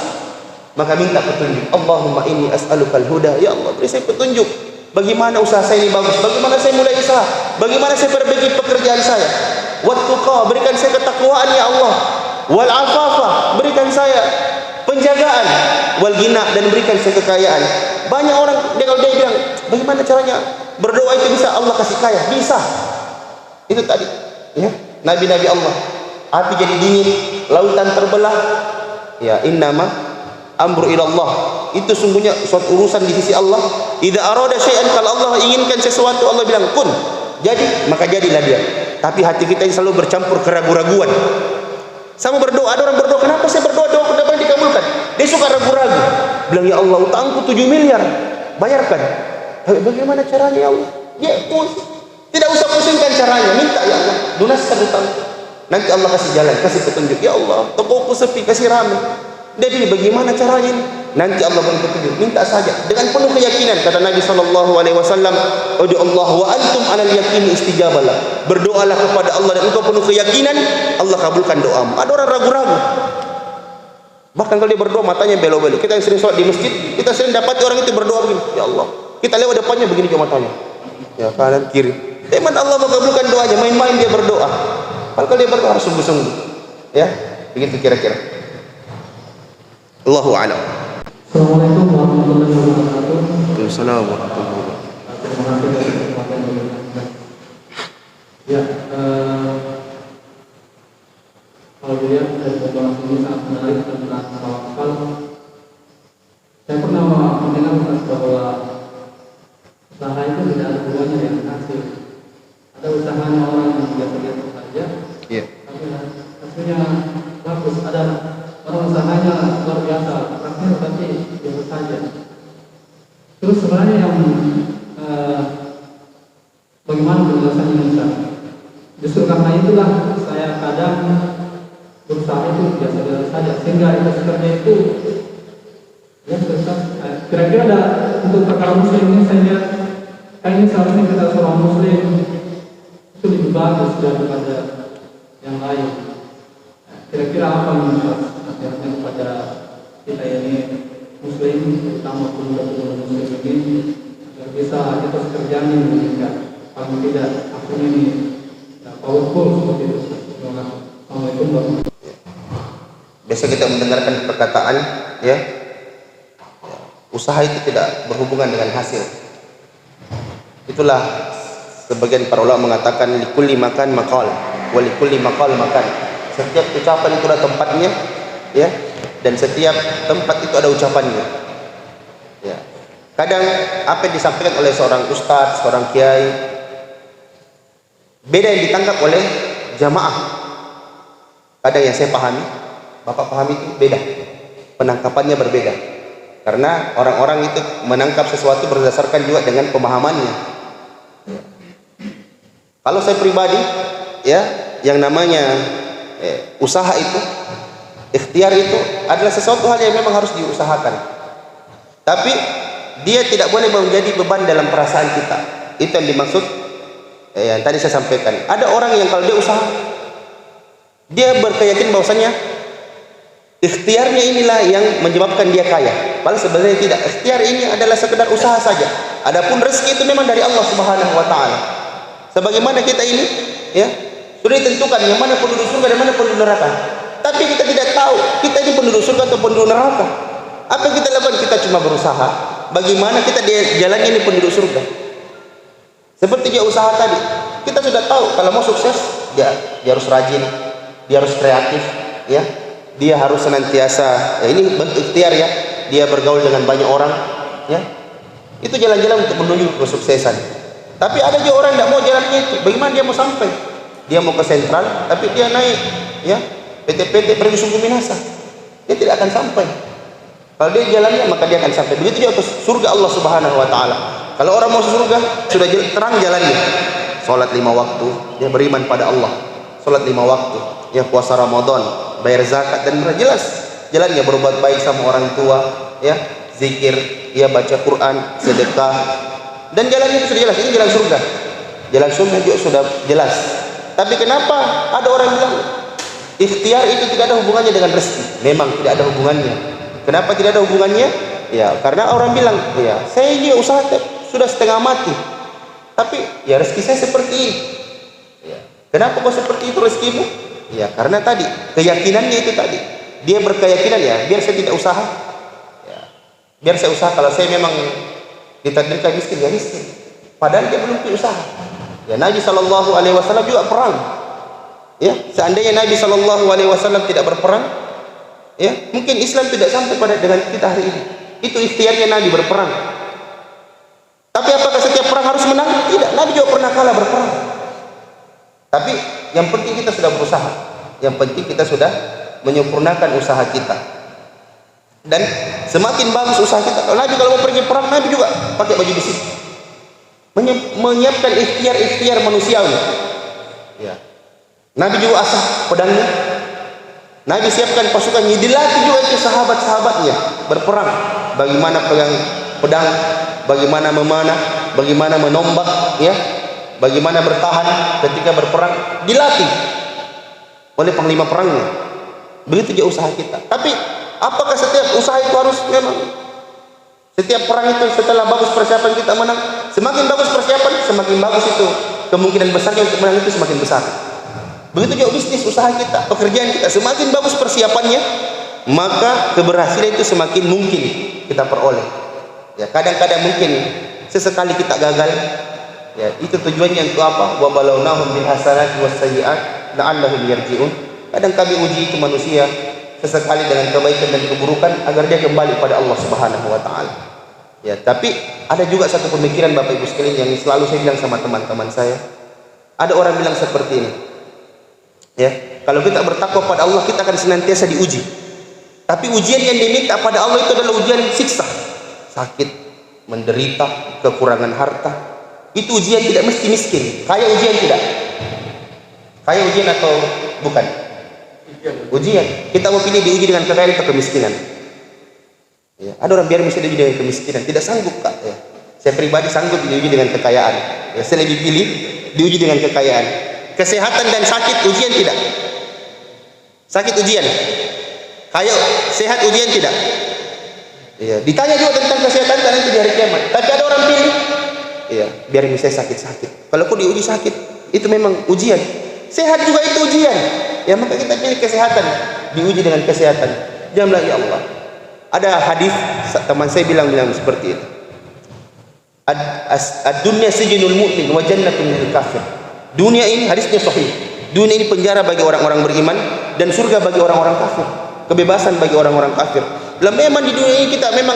Maka minta petunjuk. Allahumma inni as'alukal huda, ya Allah, beri saya petunjuk. Bagaimana usaha saya ini bagus, bagaimana saya mulai usaha, bagaimana saya perbaiki pekerjaan saya. Wattaqa, berikan saya ketakwaan ya Allah. Wal afafa, berikan saya penjagaan. Wal ghina, dan berikan saya kekayaan. Banyak orang kalau dia bilang, bagaimana caranya berdoa itu bisa Allah kasih kaya? Bisa. Itu tadi, ya, nabi-nabi Allah. Hati jadi dingin, lautan terbelah. Ya, innama amru ilallah. Itu sungguhnya suatu urusan di sisi Allah. Idza arada syai'an, kalau Allah inginkan sesuatu, Allah bilang kun, jadi, maka jadilah dia. Tapi hati kita selalu bercampur keraguan-raguan. Sama berdoa, ada orang berdoa, kenapa saya berdoa kenapa dikabulkan? Dia suka ragu-ragu. Bilang, ya Allah, utangku 7 miliar, bayarkan. Bagaimana caranya ya Allah? Ya, tidak usah pusingkan caranya, minta ya Allah, lunaskan utang. Nanti Allah kasih jalan, kasih petunjuk. Ya Allah, tokoku sepi, kasih ramai. Jadi bagaimana caranya ini? Nanti Allah beri petunjuk, minta saja dengan penuh keyakinan. Kata Nabi SAW, "Ud'u Allah wa antum 'alal yaqin istijabalah." Berdoalah kepada Allah dan engkau penuh keyakinan, Allah kabulkan doamu. Ada orang ragu-ragu. Bahkan kalau dia berdoa matanya belok-belok. Kita yang sering sholat di masjid, kita sering dapat orang itu berdoa begini, ya Allah. Kita lewat depannya begini juga matanya. Ya, kanan kiri. Memang Allah mengabulkan doanya, main-main dia berdoa. Kalau dia berdoa harus sungguh-sungguh. Ya, begitu kira-kira. Allahu a'lam. Assalamualaikum warahmatullahi wabarakatuh. Waalaikumsalam warahmatullahi wabarakatuh. Terima kasih atas kesempatan yang diberikan. Ya, kalau dilihat dari pembahasan ini sangat menarik tentang tawakal. Saya pernah mendengar bahwa usaha itu tidak ada hubungannya dengan hasil. Ada usahanya orang yang biasa-biasa saja, Iya. tapi hasilnya bagus. Ada orang usahanya luar biasa, praktis tapi biasa saja. Terus sebenarnya yang bagaimana penjelasan ini Ustaz? Justru karena itulah saya kadang berusaha itu biasa-biasa saja, sehingga kerja itu ya Ustaz, kira-kira ada untuk perkara muslim ini saya lihat kayaknya seharusnya kita seorang muslim itu lebih bagus daripada yang lain. Kira-kira apa yang nasihatnya kepada kita ini muslim, terutama pemuda-pemuda muslim ini, agar bisa kita sekerjaan ini meningkat, paling tidak akun ini powerful seperti itu. Assalamualaikum warahmatullahi wabarakatuh. Biasa kita mendengarkan perkataan, ya, usaha itu tidak berhubungan dengan hasil. Itulah sebagian para ulama mengatakan likulli makan maqal, wa likulli maqal makan. Setiap ucapan itu ada tempatnya, ya, dan setiap tempat itu ada ucapannya. Ya. Kadang apa yang disampaikan oleh seorang ustadz, seorang kiai, beda yang ditangkap oleh jamaah. Kadang yang saya pahami, bapak pahami itu beda, penangkapannya berbeda. Karena orang-orang itu menangkap sesuatu berdasarkan juga dengan pemahamannya. Ya. Kalau saya pribadi, ya, yang namanya usaha itu, ikhtiar itu adalah sesuatu hal yang memang harus diusahakan. Tapi dia tidak boleh menjadi beban dalam perasaan kita. Itu yang dimaksud yang tadi saya sampaikan. Ada orang yang kalau dia usaha, dia berkeyakinan bahwasanya ikhtiarnya inilah yang menyebabkan dia kaya. Padahal sebenarnya tidak. Ikhtiar ini adalah sekedar usaha saja. Adapun rezeki itu memang dari Allah Subhanahu wa taala. Sebagaimana kita ini, ya, sudah ditentukan yang mana penduduk surga dan mana penduduk neraka. Tapi kita tidak tahu kita ini penduduk surga atau penduduk neraka. Apa yang kita lakukan? Kita cuma berusaha bagaimana kita jalannya ini penduduk surga. Seperti dia usaha tadi, kita sudah tahu kalau mau sukses dia harus rajin, dia harus kreatif, ya, dia harus senantiasa, ya, ini bentuk ikhtiar, ya, dia bergaul dengan banyak orang, ya, itu jalan-jalan untuk menuju kesuksesan. Tapi ada juga orang yang tidak mau jalannya itu. Bagaimana dia mau sampai? Dia mau ke sentral, tapi dia naik, ya, PT-PT pergi sungguh minasa, dia tidak akan sampai. Kalau dia jalannya maka dia akan sampai. Begitu juga ke surga Allah Subhanahu wa taala. Kalau orang mau surga sudah terang jalannya. Salat 5 waktu, dia beriman pada Allah. Salat 5 waktu, ya, puasa Ramadan, bayar zakat, dan jelas jalannya berbuat baik sama orang tua, ya, zikir, ya, baca Quran, sedekah, dan jalannya itu sudah jelas. Ini jalan surga. Jalan surga juga sudah jelas. Tapi kenapa ada orang bilang ikhtiar itu tidak ada hubungannya dengan rezeki? Memang tidak ada hubungannya. Kenapa tidak ada hubungannya? Ya, karena orang bilang, ya, saya ini usaha sudah setengah mati, tapi ya rezeki saya seperti ini. Ya. Kenapa kok seperti itu rezekimu? Ya, karena tadi keyakinannya itu tadi. Dia berkeyakinan, ya, biar saya tidak usaha. Ya. Biar saya usaha, kalau saya memang ditakdirkan miskin, ya miskin. Padahal dia belum punya usaha. Ya, Nabi Shallallahu Alaihi Wasallam juga perang. Ya, seandainya Nabi Shallallahu Alaihi Wasallam tidak berperang, ya, mungkin Islam tidak sampai pada dengan kita hari ini. Itu ikhtiarnya Nabi berperang. Tapi apakah setiap perang harus menang? Tidak. Nabi juga pernah kalah berperang. Tapi yang penting kita sudah berusaha. Yang penting kita sudah menyempurnakan usaha kita. Dan semakin bagus usaha kita. Nabi kalau mau pergi perang, Nabi juga pakai baju besi. Menyiapkan ikhtiar manusiawi. Ya. Nabi juga asah pedangnya. Nabi siapkan pasukan, dilatih juga itu sahabat-sahabatnya berperang. Bagaimana pegang pedang, bagaimana memanah, bagaimana menombak, ya, bagaimana bertahan ketika berperang, dilatih oleh panglima perangnya. Begitu juga usaha kita. Tapi apakah setiap usaha itu harus memang setiap perang itu setelah bagus persiapan kita menang? Semakin bagus persiapan, semakin bagus itu kemungkinan besarnya untuk menang itu semakin besar. Begitu juga bisnis usaha kita, pekerjaan kita, semakin bagus persiapannya, maka keberhasilan itu semakin mungkin kita peroleh. Ya, kadang-kadang mungkin sesekali kita gagal. Ya, itu tujuannya untuk apa? Wa balawnahum bil hasanati was sayyi'at la'allahum yarji'un. Kadang kami uji itu manusia sesekali dengan kebaikan dan keburukan agar dia kembali pada Allah Subhanahu wa taala. Ya, tapi ada juga satu pemikiran Bapak Ibu sekalian yang selalu saya bilang sama teman-teman saya. Ada orang bilang seperti ini. Ya, kalau kita bertakwa pada Allah, kita akan senantiasa diuji. Tapi ujian yang diminta pada Allah itu adalah ujian siksa, sakit, menderita, kekurangan harta. Itu ujian, tidak mesti miskin. Kaya ujian tidak? Kaya ujian atau bukan? Ujian. Kita mau pilih diuji dengan kekayaan atau kemiskinan? Ya, ada orang biar mesti diuji dengan kemiskinan, tidak sanggup Kak. Ya. Saya pribadi sanggup diuji dengan kekayaan. Ya, saya lebih pilih diuji dengan kekayaan. Kesehatan dan sakit ujian tidak? Sakit ujian. Kayo sehat ujian tidak? Iya. Ditanya juga tentang kesehatan nanti di hari kiamat. Tapi ada orang pilih, iya, biar saya sakit-sakit. Kalau kau diuji sakit, itu memang ujian. Sehat juga itu ujian. Ya maka kita pilih kesehatan, diuji dengan kesehatan. Janganlah ya Allah. Ada hadis teman saya bilang seperti itu. Ad-dunya sijnul mu'min wa jannatun lil kafir. Dunia ini, hadisnya sahih. Dunia ini penjara bagi orang-orang beriman dan surga bagi orang-orang kafir. Kebebasan bagi orang-orang kafir. Lah memang di dunia ini kita memang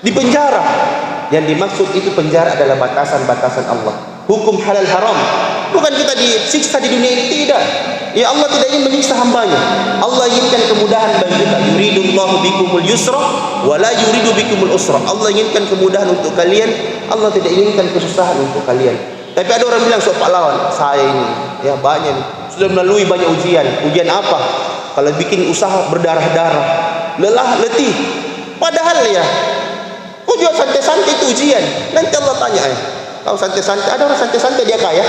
di penjara. Yang dimaksud itu penjara adalah batasan-batasan Allah. Hukum halal haram. Bukan kita disiksa di dunia ini, tidak. Ya Allah tidak ingin menyiksa hambanya. Allah inginkan kemudahan bagi kita. Yuridullahu bikumul yusra wa la yuridu bikumul usra. Allah inginkan kemudahan untuk kalian. Allah tidak inginkan kesusahan untuk kalian. Tapi ada orang bilang, sok pahlawan saya ini ya banyak nih, sudah melalui banyak ujian. Ujian apa? Kalau bikin usaha berdarah-darah, lelah, letih. Padahal ya, kau jual santai-santai itu ujian. Nanti Allah tanya, kau santai-santai, ada orang santai-santai dia kaya,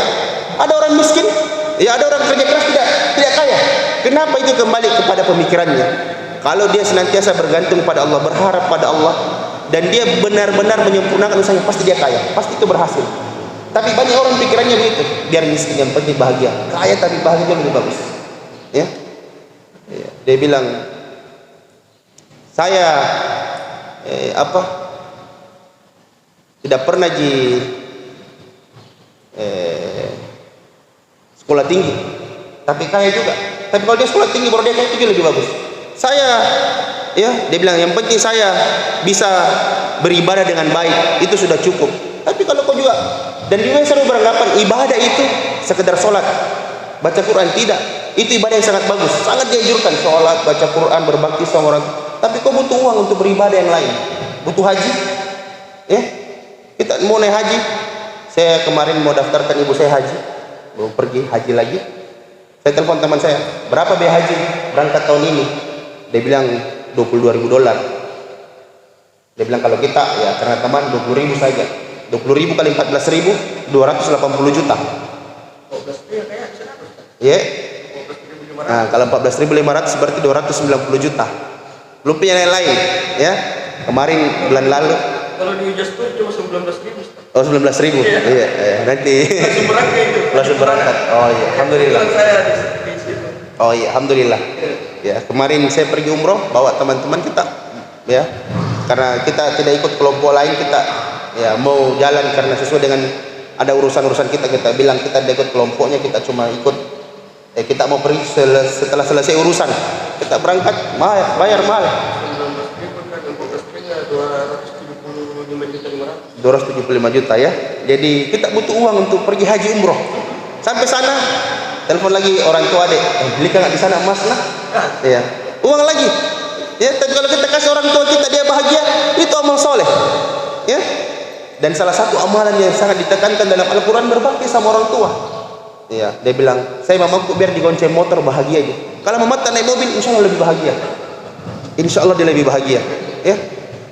ada orang miskin, ya ada orang kerja keras tidak kaya. Kenapa? Itu kembali kepada pemikirannya. Kalau dia senantiasa bergantung pada Allah, berharap pada Allah, dan dia benar-benar menyempurnakan usahanya, pasti dia kaya, pasti itu berhasil. Tapi banyak orang pikirannya begitu, biar miskin yang penting bahagia, kaya tapi bahagia lebih bagus. Ya, dia bilang, saya tidak pernah di sekolah tinggi, tapi kaya juga. Tapi kalau dia sekolah tinggi baru dia kaya, itu lebih bagus. Saya, ya, dia bilang yang penting saya bisa beribadah dengan baik, itu sudah cukup. Tapi kalau kau juga, dan juga selalu beranggapan ibadah itu sekedar sholat, baca Quran, tidak. Itu ibadah yang sangat bagus, sangat dianjurkan sholat, baca Quran, berbakti sama orang. Tapi kau butuh uang untuk beribadah yang lain, butuh haji, ya. Kita mau naik haji. Saya kemarin mau daftarkan ibu saya haji, mau pergi haji lagi. Saya telepon teman saya, berapa biaya haji berangkat tahun ini? Dia bilang $22.000. Dia bilang kalau kita ya karena teman 20.000 saja. 20.000 kali 14.000, 280 juta. 12 ya kayak Ya. Nah, kalau 14.500 berarti 290 juta. Belum punya lain-lain, ya. Kemarin bulan lalu. Kalau di Ujas tuh cuma 19.000. Oh, 19.000. Iya, nanti. Langsung berangkat itu. Langsung berangkat. Oh iya, alhamdulillah. Saya di situ. Oh iya, alhamdulillah. Ya, kemarin saya pergi umroh bawa teman-teman kita, ya. Karena kita tidak ikut kelompok lain, kita ya mau jalan karena sesuai dengan ada urusan-urusan kita bilang kita tidak ikut kelompoknya, kita cuma ikut kita mau pergi setelah selesai urusan kita berangkat bayar mahal 19.000 kan 14.000 275 juta ya. Jadi kita butuh uang untuk pergi haji umroh. Sampai sana telepon lagi orang tua, dek beli nggak di sana emas lah, ya uang lagi ya. Tapi kalau kita kasih orang tua kita dia bahagia, itu amal soleh ya. Dan salah satu amalan yang sangat ditekankan dalam Al-Quran berbakti sama orang tua. Ya, dia bilang, saya mamaku biar digonceng motor bahagia aja. Kalau mama tak naik mobil, insya Allah lebih bahagia. Insya Allah dia lebih bahagia. Ya,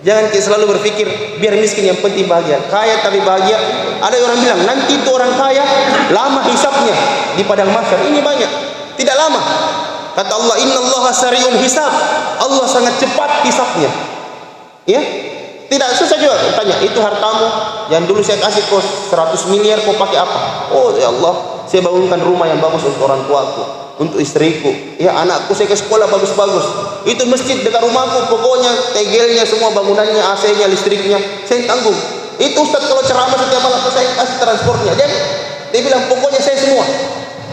jangan selalu berpikir biar miskin yang penting bahagia. Kaya tapi bahagia. Ada orang bilang nanti itu orang kaya lama hisabnya di padang mahsyar. Ini banyak, tidak lama. Kata Allah, Innallaha sari'ul hisab. Allah sangat cepat hisabnya. Ya. Tidak susah juga tanya, itu hartamu yang dulu saya kasih kau 100 miliar, kau pakai apa? Oh ya Allah, saya bangunkan rumah yang bagus untuk orang tuaku, untuk istriku, ya anakku saya ke sekolah bagus-bagus. Itu masjid dekat rumahku, pokoknya tegelnya semua, bangunannya, AC-nya, listriknya saya tanggung. Itu Ustaz kalau ceramah setiap malam saya kasih transportnya. Dia bilang pokoknya saya semua.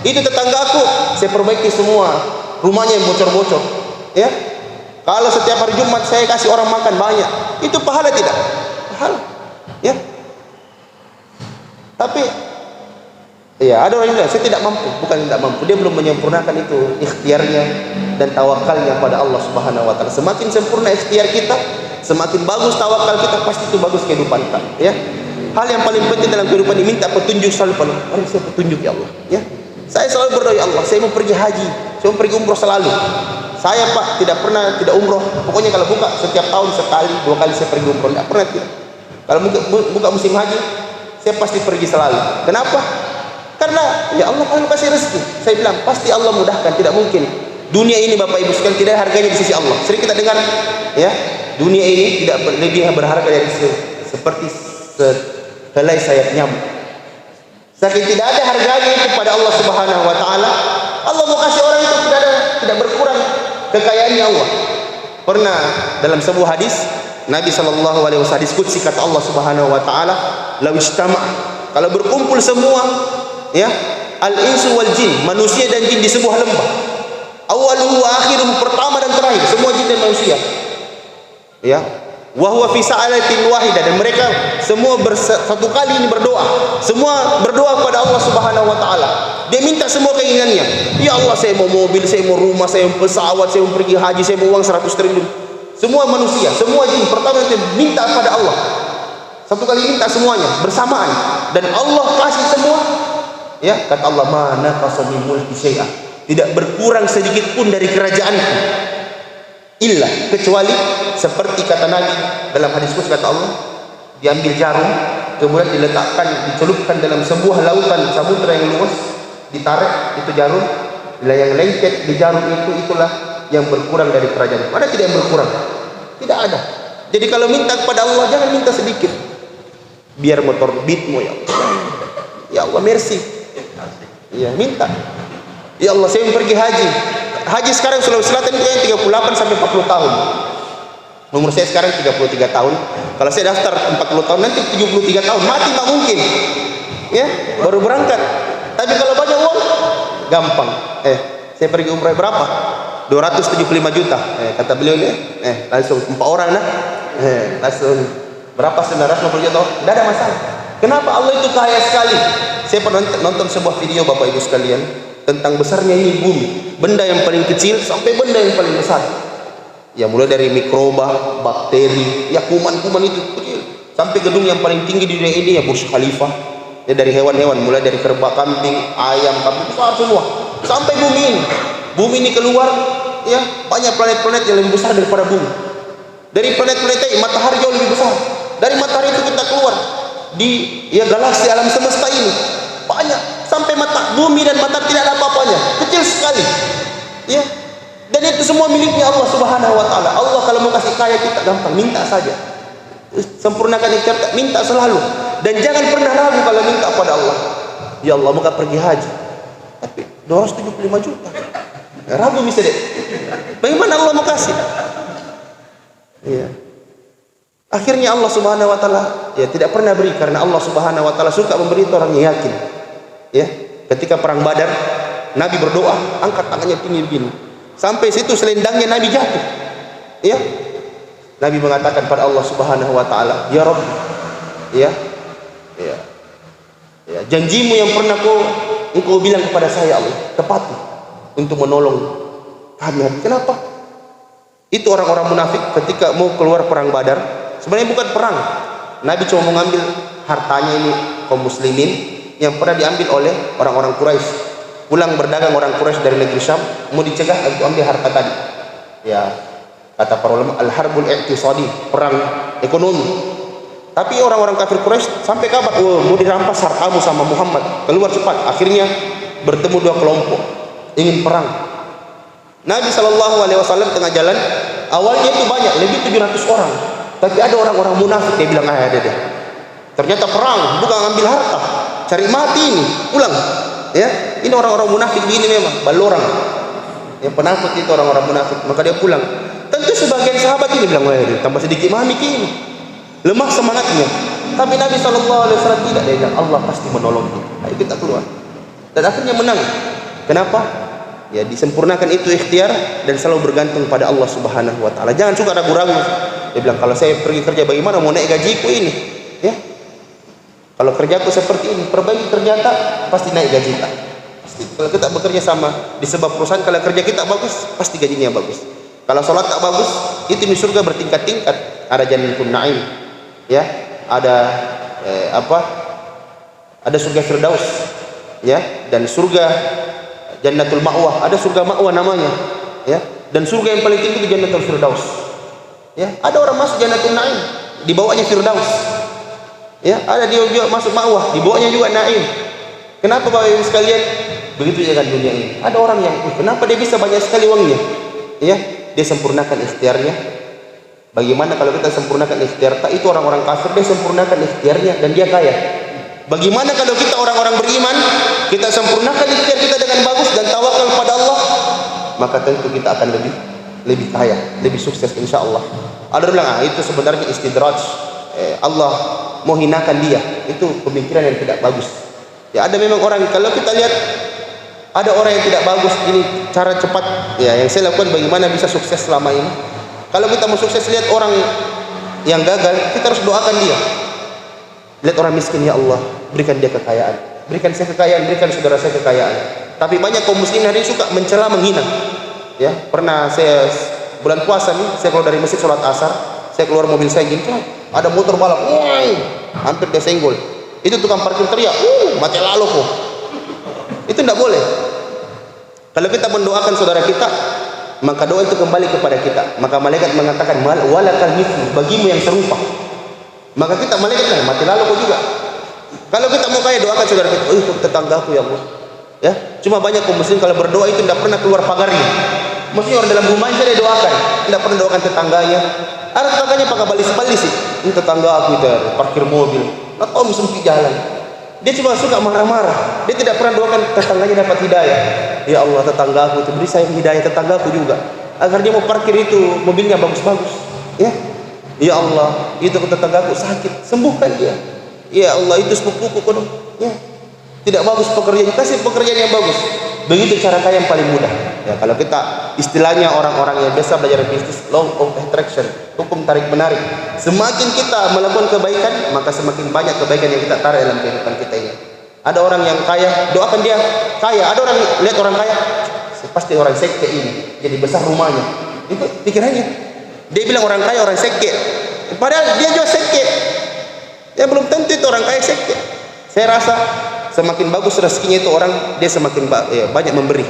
Itu tetanggaku saya perbaiki semua, rumahnya yang bocor-bocor, ya. Kalau setiap hari Jumat saya kasih orang makan banyak, itu pahala tidak? Pahala, ya. Tapi, ya ada orang yang bilang saya tidak mampu, bukan tidak mampu, dia belum menyempurnakan itu ikhtiarnya dan tawakalnya pada Allah Subhanahu Wa Taala. Semakin sempurna ikhtiar kita, semakin bagus tawakal kita, pasti itu bagus kehidupan kita, ya. Hal yang paling penting dalam kehidupan ini minta petunjuk selalu pada Allah. Saya petunjuk ya Allah, ya. Saya selalu berdoa ya Allah, saya mau pergi haji, saya mau pergi umroh selalu. Saya Pak tidak pernah tidak umroh. Pokoknya kalau buka setiap tahun sekali, 2 kali saya pergi umroh. Tidak pernah tidak. Kalau buka musim haji, saya pasti pergi selalu. Kenapa? Karena ya Allah kalau kasih rezeki. Saya bilang pasti Allah mudahkan. Tidak mungkin dunia ini Bapak Ibu sekalian tidak ada harganya di sisi Allah. Sering kita dengar, ya, dunia ini tidak lebih berharga dari seperti sehelai sayap nyamuk. Saking tidak ada harganya itu pada Allah Subhanahu Wa Taala. Allah mau kasih orang itu tidak berkurang kekayaannya Allah. Pernah dalam sebuah hadis Nabi sallallahu alaihi wasallam, hadis qudsi, kata Allah Subhanahu wa taala, "Law ijtama'", kalau berkumpul semua, ya, al-insu wal jin, manusia dan jin di sebuah lembah. Awaluhu wa akhiruhu, pertama dan terakhir, semua jin dan manusia. Ya. Wa huwa fi sa'alatin wahidah, dan mereka semua satu kali ini berdoa. Semua berdoa kepada Allah Subhanahu wa taala. Dia minta semua keinginannya. Ya Allah, saya mau mobil, saya mau rumah, saya mau pesawat, saya mau pergi haji, saya mau uang 100 triliun. Semua manusia, semua jin pertama itu minta kepada Allah. Satu kali minta semuanya bersamaan, dan Allah kasih semua. Ya, kata Allah, "Mana qasami mulki syai'ah", tidak berkurang sedikit pun dari kerajaanku. Illa, kecuali seperti kata Nabi dalam hadis qudsi, kata Allah, diambil jarum, kemudian diletakkan, dicelupkan dalam sebuah lautan samudra yang luas, ditarik itu jarum, bila yang lengket di jarum itu, itulah yang berkurang dari kerajaan. Ada tidak yang berkurang? Tidak ada. Jadi kalau minta kepada Allah, jangan minta sedikit. Biar motor beatmu ya Allah. Ya Allah, mercy. Ya, minta. Ya Allah, saya mau pergi haji. Haji sekarang Sulawesi Selatan itu yang 38 sampai 40 tahun. Umur saya sekarang 33 tahun. Kalau saya daftar 40 tahun, nanti 73 tahun. Mati tak mungkin. Ya, baru berangkat. Tapi kalau banyak uang, gampang. Saya pergi umrah berapa? 275 juta. Kata beliau ini, langsung 4 orang nah. Langsung berapa? 950 juta. Tidak ada masalah. Kenapa? Allah itu kaya sekali. Saya pernah nonton sebuah video Bapak Ibu sekalian tentang besarnya ini bumi. Benda yang paling kecil sampai benda yang paling besar. Ya, mulai dari mikroba, bakteri, ya kuman-kuman itu kecil, sampai gedung yang paling tinggi di dunia ini ya Burj Khalifa. Ya, dari hewan-hewan, mulai dari kerbau, kambing, ayam, kambing, besar semua. Sampai bumi ini. Bumi ini keluar, ya, banyak planet-planet yang lebih besar daripada bumi. Dari planet-planet ini matahari jauh lebih besar. Dari matahari itu kita keluar di ya galaksi alam semesta ini. Banyak, sampai bumi dan matahari tidak ada apa-apanya, kecil sekali. Ya. Dan itu semua miliknya Allah Subhanahu wa taala. Allah kalau mau kasih kaya kita gampang, minta saja. Sempurnakan ikhtiar, minta selalu. Dan jangan pernah ragu kalau minta pada Allah. Ya Allah, mau pergi haji. Tapi 275 juta. Ragu bisa deh. Bagaimana Allah mau kasih? Ya. Akhirnya Allah Subhanahu wa taala ya tidak pernah beri, karena Allah Subhanahu wa taala suka memberi itu orang yang yakin. Ya, ketika perang Badar, Nabi berdoa, angkat tangannya tinggi begini. Sampai situ selendangnya Nabi jatuh. Ya. Nabi mengatakan pada Allah Subhanahu wa taala, "Ya Rabb, ya. Ya. Ya, janjimu yang pernah engkau bilang kepada saya Allah, tepati untuk menolong kami." Kenapa? Itu orang-orang munafik ketika mau keluar perang Badar, sebenarnya bukan perang. Nabi cuma mengambil hartanya ini kaum muslimin yang pernah diambil oleh orang-orang Quraisy. Pulang berdagang orang Quraisy dari negeri Syam, mau dicegah untuk ambil harta tadi. Ya, kata para ulama, al-harbul i'tisadi, perang ekonomi. Tapi orang-orang kafir Quraisy sampai kabar, mau dirampas hartamu sama Muhammad, keluar cepat. Akhirnya bertemu dua kelompok, ingin perang. Nabi SAW tengah jalan, awalnya itu banyak, lebih 700 orang. Tapi ada orang-orang munafik, dia bilang ada deh. Ternyata perang bukan ngambil harta, cari mati ini, pulang. Ya, ini orang-orang munafik begini memang, balorang. Yang penakut itu orang-orang munafik, maka dia pulang. Tentu sebagian sahabat ini bilang, wah, tambah sedikit mami ini, lemah semangatnya. Tapi Nabi SAW tidak, dia bilang Allah pasti menolong kita. Ayo kita keluar. Dan akhirnya menang. Kenapa? Ya disempurnakan itu ikhtiar dan selalu bergantung pada Allah Subhanahu wa taala. Jangan suka ragu-ragu. Dia bilang kalau saya pergi kerja bagaimana mau naik gajiku ini? Ya. Kalau kerjaku seperti ini, perbaiki ternyata pasti naik gaji kita. Pasti. Kalau kita bekerja sama di sebuah perusahaan, kalau kerja kita bagus, pasti gajinya bagus. Kalau sholat tak bagus, itu di surga bertingkat-tingkat. Ada Jannatul Naim. Ya, ada ada surga Firdaus. Ya, dan surga Jannatul Ma'wah, ada surga Ma'wah namanya, ya. Dan surga yang paling tinggi itu Jannatul Firdaus. Ya, ada orang masuk Jannatul Naim, dibawanya Firdaus. Ya, ada dia juga masuk Ma'wah, dibawanya juga Naim. Kenapa Bapak Ibu sekalian? Begitu ya kan dunia ini. Ada orang yang kenapa dia bisa banyak sekali uangnya? Ya, dia sempurnakan ikhtiarnya. Bagaimana kalau kita sempurnakan ikhtiar? Itu orang-orang kafir, dia sempurnakan ikhtiarnya dan dia kaya. Bagaimana kalau kita orang-orang beriman, kita sempurnakan ikhtiar kita dengan bagus dan tawakal pada Allah, maka tentu kita akan lebih kaya, lebih sukses insya Allah. Ada bilang, itu sebenarnya istidraj. Allah mau hinakan dia. Itu pemikiran yang tidak bagus. Ya, ada memang orang, kalau kita lihat ada orang yang tidak bagus, ini cara cepat ya yang saya lakukan bagaimana bisa sukses selama ini. Kalau kita mau sukses, lihat orang yang gagal, kita harus doakan dia. Lihat orang miskin, ya Allah, berikan dia kekayaan, berikan saya kekayaan, berikan saudara saya kekayaan. Tapi banyak kaum muslimin hari ini suka mencela, menghina. Ya, pernah saya bulan puasa nih, saya keluar dari masjid sholat asar, saya keluar mobil saya gini, ada motor balap, hampir dia senggol. Itu tukang parkir teriak, mati lalu kok. Itu tidak boleh. Kalau kita mendoakan saudara kita, maka doa itu kembali kepada kita. Maka malaikat mengatakan, walakal mithlu, bagimu yang serupa. Maka kita malaikat mati lalu kok juga. Kalau kita mau kaya, doakan saudara kita, untuk tetanggaku ya Allah. Ya, cuma banyak kaum muslim kalau berdoa itu tidak pernah keluar pagarnya. Maksudnya orang dalam rumahnya dia doakan, tidak pernah doakan tetangganya. Ada tetangganya pakai balis-balis sih. Ini tetangga aku itu parkir mobil, atau sempit jalan. Dia cuma suka marah-marah. Dia tidak pernah doakan tetangganya dapat hidayah. Ya Allah, tetanggaku itu beri saya hidayah, tetanggaku juga, agar dia mau parkir itu mobilnya bagus-bagus. Ya. Ya Allah, itu tetanggaku sakit, sembuhkan dia. Ya Allah, itu sepupuku kono. Ya. Tidak bagus pekerjaan, kasih pekerjaan yang bagus. Begitu cara kaya yang paling mudah. Ya, kalau kita istilahnya orang-orang yang biasa belajar bisnis, law of attraction, hukum tarik menarik. Semakin kita melakukan kebaikan, maka semakin banyak kebaikan yang kita tarik dalam kehidupan kita ini. Ada orang yang kaya, doakan dia kaya. Ada orang lihat orang kaya, pasti orang sekte ini, jadi besar rumahnya. Itu pikirannya. Dia bilang orang kaya orang sekte, padahal dia juga sekte. Ya belum tentu itu orang kaya sekte. Saya rasa semakin bagus rezekinya itu orang, dia semakin banyak memberi.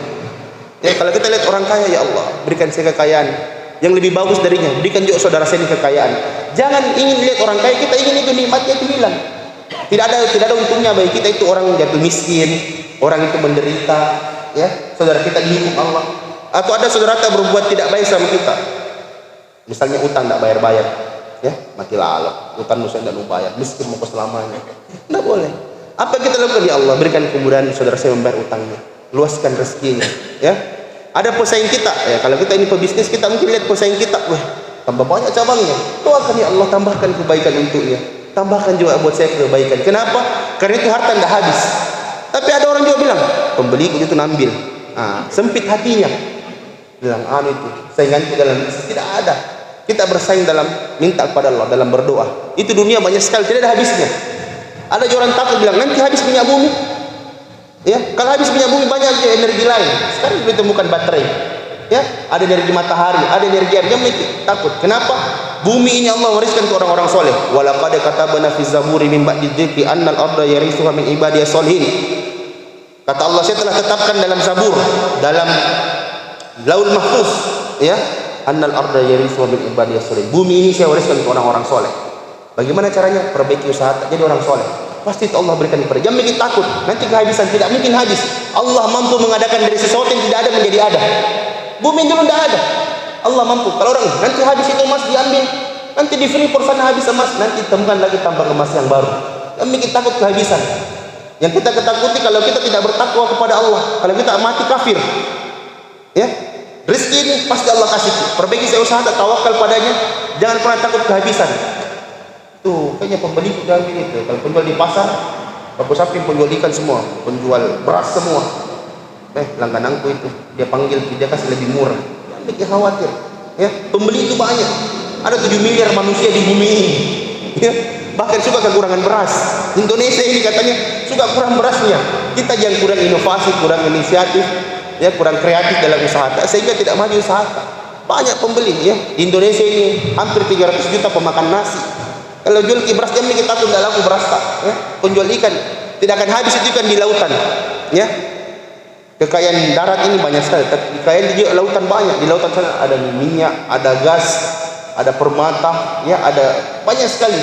Ya, kalau kita lihat orang kaya, ya Allah, berikan saya kekayaan yang lebih bagus darinya, berikan juga saudara saya ini kekayaan. Jangan ingin lihat orang kaya, kita ingin itu nikmatnya itu hilang. Tidak ada untungnya bagi kita itu orang jatuh miskin, orang itu menderita, ya, saudara kita dihukum Allah. Atau ada saudara kita berbuat tidak baik sama kita. Misalnya utang tidak bayar-bayar, ya, mati lalu. Utang saya tidak mau bayar, miskin mau selamanya. Tidak boleh. Apa kita lakukan? Ya Allah, berikan kemudahan saudara saya membayar utangnya, luaskan rezekinya. Ya, ada pesaing kita. Ya, kalau kita ini pebisnis, kita mungkin lihat pesaing kita, wah, tambah banyak cabangnya. Doakan ya Allah, tambahkan kebaikan untuknya, tambahkan juga buat saya kebaikan. Kenapa? Karena itu harta tidak habis. Tapi ada orang juga bilang, pembeli itu ngambil. Sempit hatinya. Bilang, itu saingan itu dalam bisnis tidak ada. Kita bersaing dalam minta kepada Allah, dalam berdoa. Itu dunia banyak sekali, tidak ada habisnya. Ada orang takut bilang nanti habis minyak bumi. Ya, kalau habis minyak bumi banyak energi lain. Sekarang sudah ditemukan baterai. Ya, ada energi matahari, ada energi air. Jangan takut. Kenapa? Bumi ini Allah wariskan ke orang-orang soleh. Walaqad katabna fi zaburi min ba'di dzikri annal arda yarithuha min ibadiyas sholihin. Kata Allah, saya telah tetapkan dalam Zabur, dalam Laul Mahfuz, ya, annal arda yarithuha min ibadiyas sholihin. Bumi ini saya wariskan ke orang-orang soleh. Bagaimana caranya? Perbaiki usaha jadi orang soleh. Pasti itu Allah berikan kepada. Jangan bikin takut. Nanti kehabisan, tidak mungkin habis. Allah mampu mengadakan dari sesuatu yang tidak ada menjadi ada. Bumi dulu tidak ada. Allah mampu. Kalau orang nanti habis itu emas diambil, Nanti di Freeport sana habis emas, nanti temukan lagi tambang emas yang baru. Yang bikin takut kehabisan. Yang kita ketakuti kalau kita tidak bertakwa kepada Allah, kalau kita mati kafir. Ya, rezeki ini pasti Allah kasih. Perbaiki usaha, tawakal padanya, jangan pernah takut kehabisan. Tuh, kayaknya pembeli sudah ambil itu. Kalau penjual di pasar, Bapak Sapi penjual ikan semua, penjual beras semua. Langgananku itu, dia panggil, dia kasih lebih murah. Jangan bikin khawatir. Ya, pembeli itu banyak. Ada 7 miliar manusia di bumi ini. Ya, bahkan suka kekurangan beras. Indonesia ini katanya suka kurang berasnya. Kita jangan kurang inovasi, kurang inisiatif, ya, kurang kreatif dalam usaha, sehingga tidak maju usaha. Banyak pembeli, ya. Di Indonesia ini hampir 300 juta pemakan nasi. Kalau jual beras jam ini kita pun tidak laku beras, tak, ya. Penjual ikan tidak akan habis itu ikan di lautan, ya. Kekayaan darat ini banyak sekali, kekayaan di lautan banyak. Di lautan sana ada minyak, ada gas, ada permata, ya, ada banyak sekali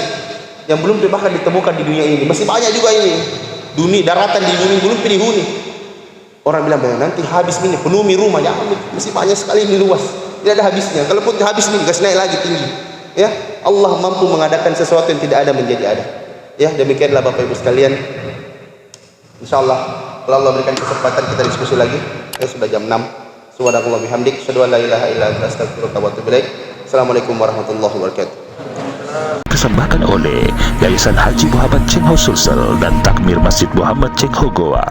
yang belum bahkan ditemukan di dunia ini. Masih banyak juga ini. Dunia daratan di bumi belum dihuni. Orang bilang nanti habis ini penuhi rumah, ya, masih banyak sekali ini luas. Tidak ada habisnya. Kalaupun habis ini gas naik lagi tinggi. Ya, Allah mampu mengadakan sesuatu yang tidak ada menjadi ada. Ya, demikianlah Bapak Ibu sekalian. Insyaallah kalau Allah berikan kesempatan kita diskusi lagi. Ya, sudah jam 6. Subhanallah bihamdik, asyhadu an la ilaha illa anta, astaghfiruka wa atubu ilaik. Assalamualaikum warahmatullahi wabarakatuh. Persembahkan oleh Yayasan Haji Muhammad Cheng Ho Sulsel dan Takmir Masjid Muhammad Cheng Ho Goa.